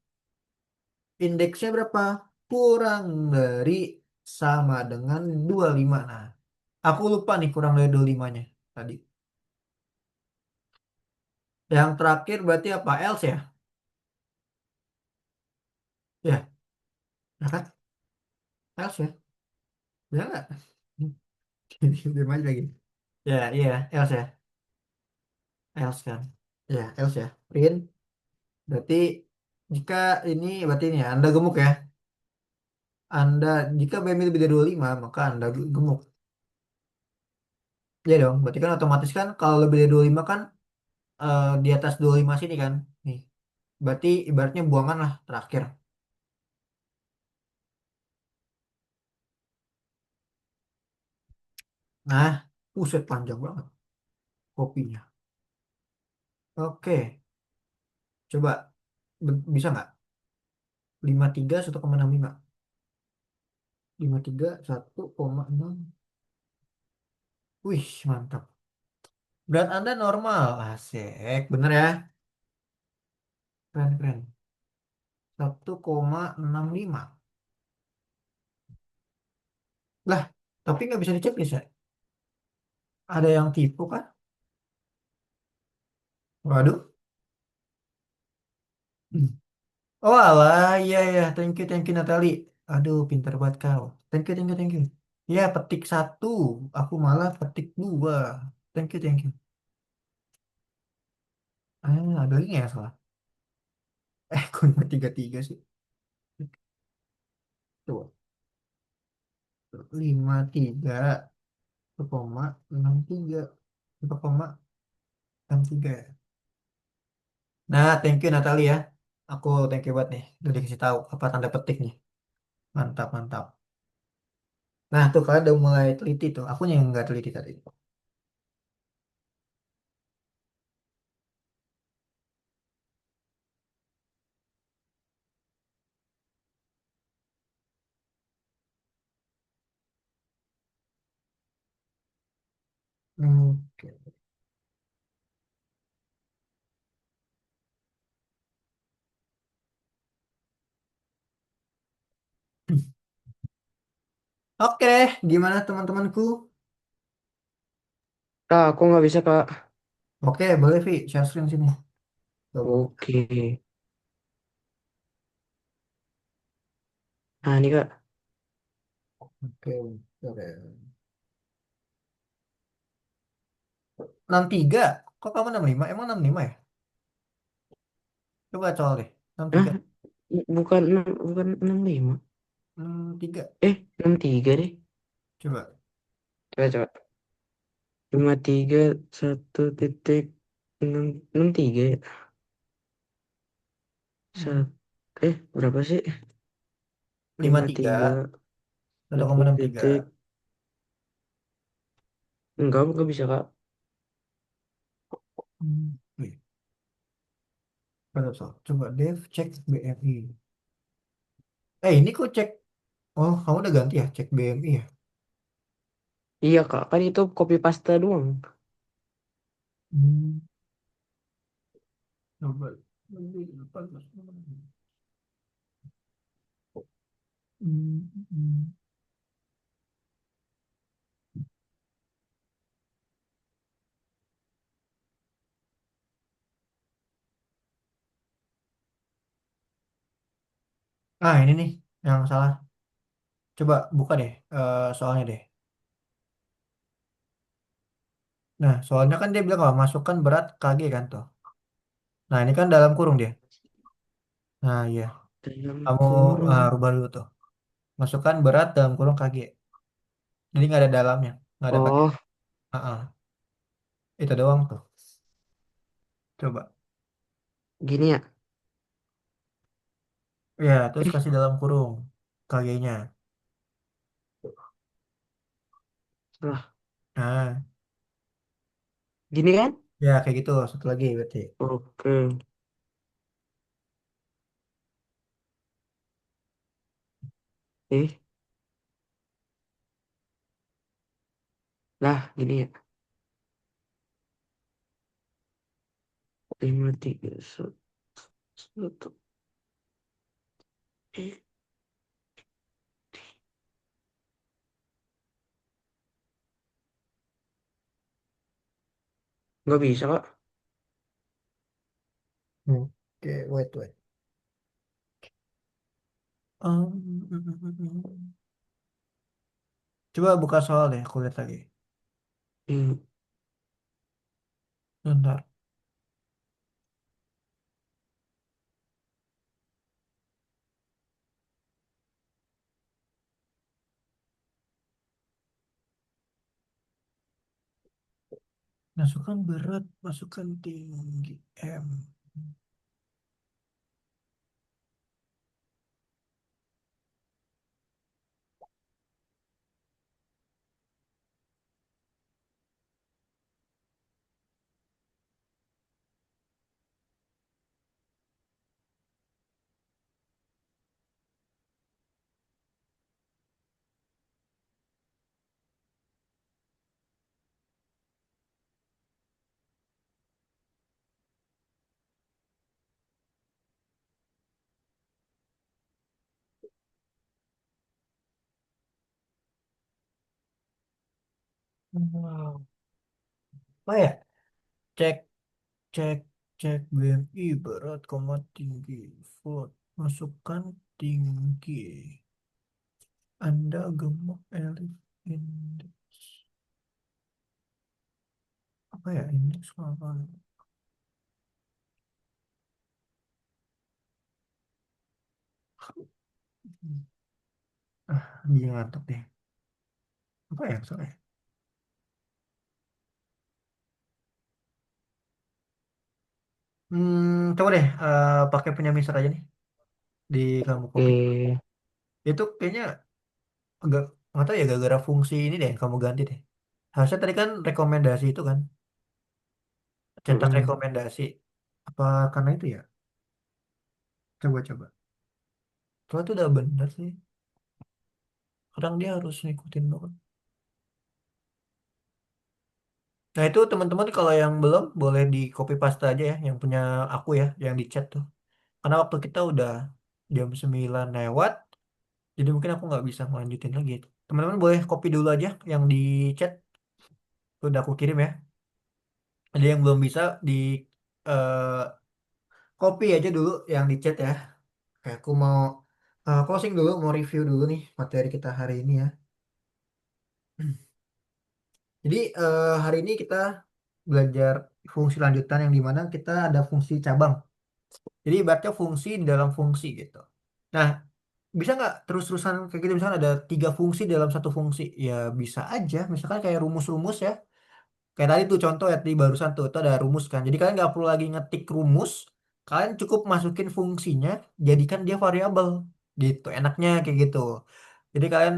indeksnya berapa? Kurang dari sama dengan 25. Nah, aku lupa nih kurang dari 25-nya tadi. Yang terakhir berarti apa? Else ya? Ya, ya kan? Else ya? Ya nggak? Diam aja lagi. Ya, iya, else ya. Else kan. Ya, else ya. Print. Berarti jika ini berarti ini ya, Anda gemuk ya. Anda jika BMI lebih dari 25, maka Anda gemuk. Ya dong, berarti kan otomatis kan kalau lebih dari 25 kan di atas 25 sini kan. Nih, berarti ibaratnya buangan lah terakhir. Nah, buset panjang banget kopinya. Oke, coba bisa nggak? 53 1,65. 53 1,6. Wih, mantap. Berat Anda normal. Asik, bener ya? Keren, keren. 1,65. Lah, tapi nggak bisa dicek ya? Ada yang tipu kan? Waduh. Hmm. Oh alah, iya iya, thank you Natali. Aduh, pinter banget kau. Thank you. Ya, petik satu, aku malah petik dua. Thank you. Ada lagi nggak yang salah? Kok cuma tiga tiga sih? Coba, 53, 1,63. Nah, thank you Natali ya. Aku thank you banget nih. Udah dikasih tahu apa tanda petik nih. Mantap, mantap. Nah, tuh kalian udah mulai teliti tuh. Aku yang nggak teliti tadi. Oke. Oke, gimana teman-temanku? Kak, aku nggak bisa, Kak. Oke, boleh Vi, share screen sini. Coba. Oke. Nah, ini, Kak. Oke, oke. 63. Kok kamu 65? Emang 65 ya? Coba colok deh. enam Hah? tiga Bukan, bukan 65. 63. 63 deh. Coba. Coba. 53 1,63 ya. Hmm. Berapa sih? lima lima tiga tiga satu koma satu enam tiga. titik. Enggak bisa, Kak. Wih, betul. Coba Dev cek BMI. Ini kok cek. Oh, kamu udah ganti ya? Cek BMI ya? Iya, Kak. Kan itu copy paste doang. Hmm. Coba. Hmm. Ini nih yang salah. Coba buka deh soalnya deh. Nah, soalnya kan dia bilang kalau masukkan berat KG kan tuh. Nah, ini kan dalam kurung dia. Nah, iya. Dalam Kamu kurung. rubah dulu tuh. Masukkan berat dalam kurung KG. Jadi nggak ada dalamnya. Nggak ada KG. Oh, Itu doang tuh. Coba. gini ya. Ya, terus Eh, kasih dalam kurung KG-nya. salah. Nah, Gini kan? Ya kayak gitu. Satu lagi berarti. Oke. Eh, lah gini ya. 5, 3, 1. Eh, nggak bisa kak. Oke, wait, wait. Coba buka soal deh, aku lihat lagi. Hmm, Bentar. Masukan berat, masukan tinggi. M. Wow. Oh ya, cek, cek, cek BMI berat, koma tinggi, float, masukan tinggi. Anda gemuk, elif, indeks. Apa ya, indeks apa? Ah, dia ngantuk deh. Apa ya soalnya? Coba deh, pakai punya Mister aja nih di kamu kopi. oke. Itu kayaknya agak nggak tahu ya gara-gara fungsi ini deh yang kamu ganti deh. Harusnya tadi kan rekomendasi itu kan, cetak Mm-mm. rekomendasi. Apa karena itu ya? Coba-coba. Soalnya itu udah bener sih. Kadang dia harus ngikutin banget. Nah itu teman-teman kalau yang belum boleh di copy paste aja ya, yang punya aku ya, yang di chat tuh. Karena waktu kita udah jam 9 lewat, jadi mungkin aku nggak bisa melanjutin lagi. Teman-teman boleh copy dulu aja yang di chat, udah aku kirim ya. Ada yang belum bisa di eh, copy aja dulu yang di chat ya. Kayak aku mau closing dulu, mau review dulu nih materi kita hari ini ya. Jadi hari ini kita belajar fungsi lanjutan yang dimana kita ada fungsi cabang. Jadi ibaratnya fungsi di dalam fungsi gitu. Nah, bisa nggak terus-terusan kayak gitu misalnya ada tiga fungsi dalam satu fungsi? Ya bisa aja. Misalkan kayak rumus-rumus ya. Kayak tadi tuh contoh ya di barusan tuh itu ada rumus kan. Jadi kalian nggak perlu lagi ngetik rumus. Kalian cukup masukin fungsinya, jadikan dia variabel gitu. Enaknya kayak gitu. Jadi kalian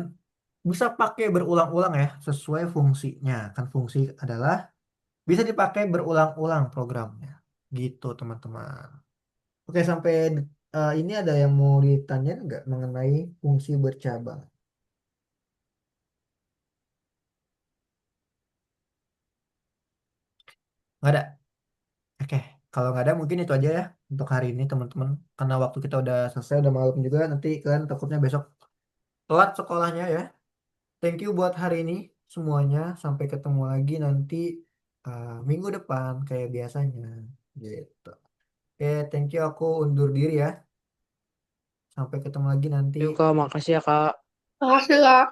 bisa pakai berulang-ulang ya sesuai fungsinya. Kan fungsi adalah bisa dipakai berulang-ulang programnya. Gitu teman-teman. Oke, sampai ini ada yang mau ditanya nggak mengenai fungsi bercabang? Nggak ada. Oke, kalau nggak ada mungkin itu aja ya untuk hari ini teman-teman. Karena waktu kita udah selesai, udah malam juga. Nanti kalian takutnya besok telat sekolahnya ya. Thank you buat hari ini semuanya. Sampai ketemu lagi nanti minggu depan kayak biasanya. Gitu. Oke, thank you. Aku undur diri ya. Sampai ketemu lagi nanti. Yuk kak, makasih ya kak. Makasih, Kak.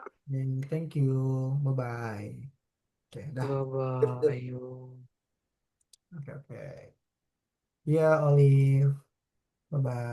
Thank you. Bye-bye. Oke, dah. Bye Dur. bye. Oke, oke. Ya, Olive. Bye-bye.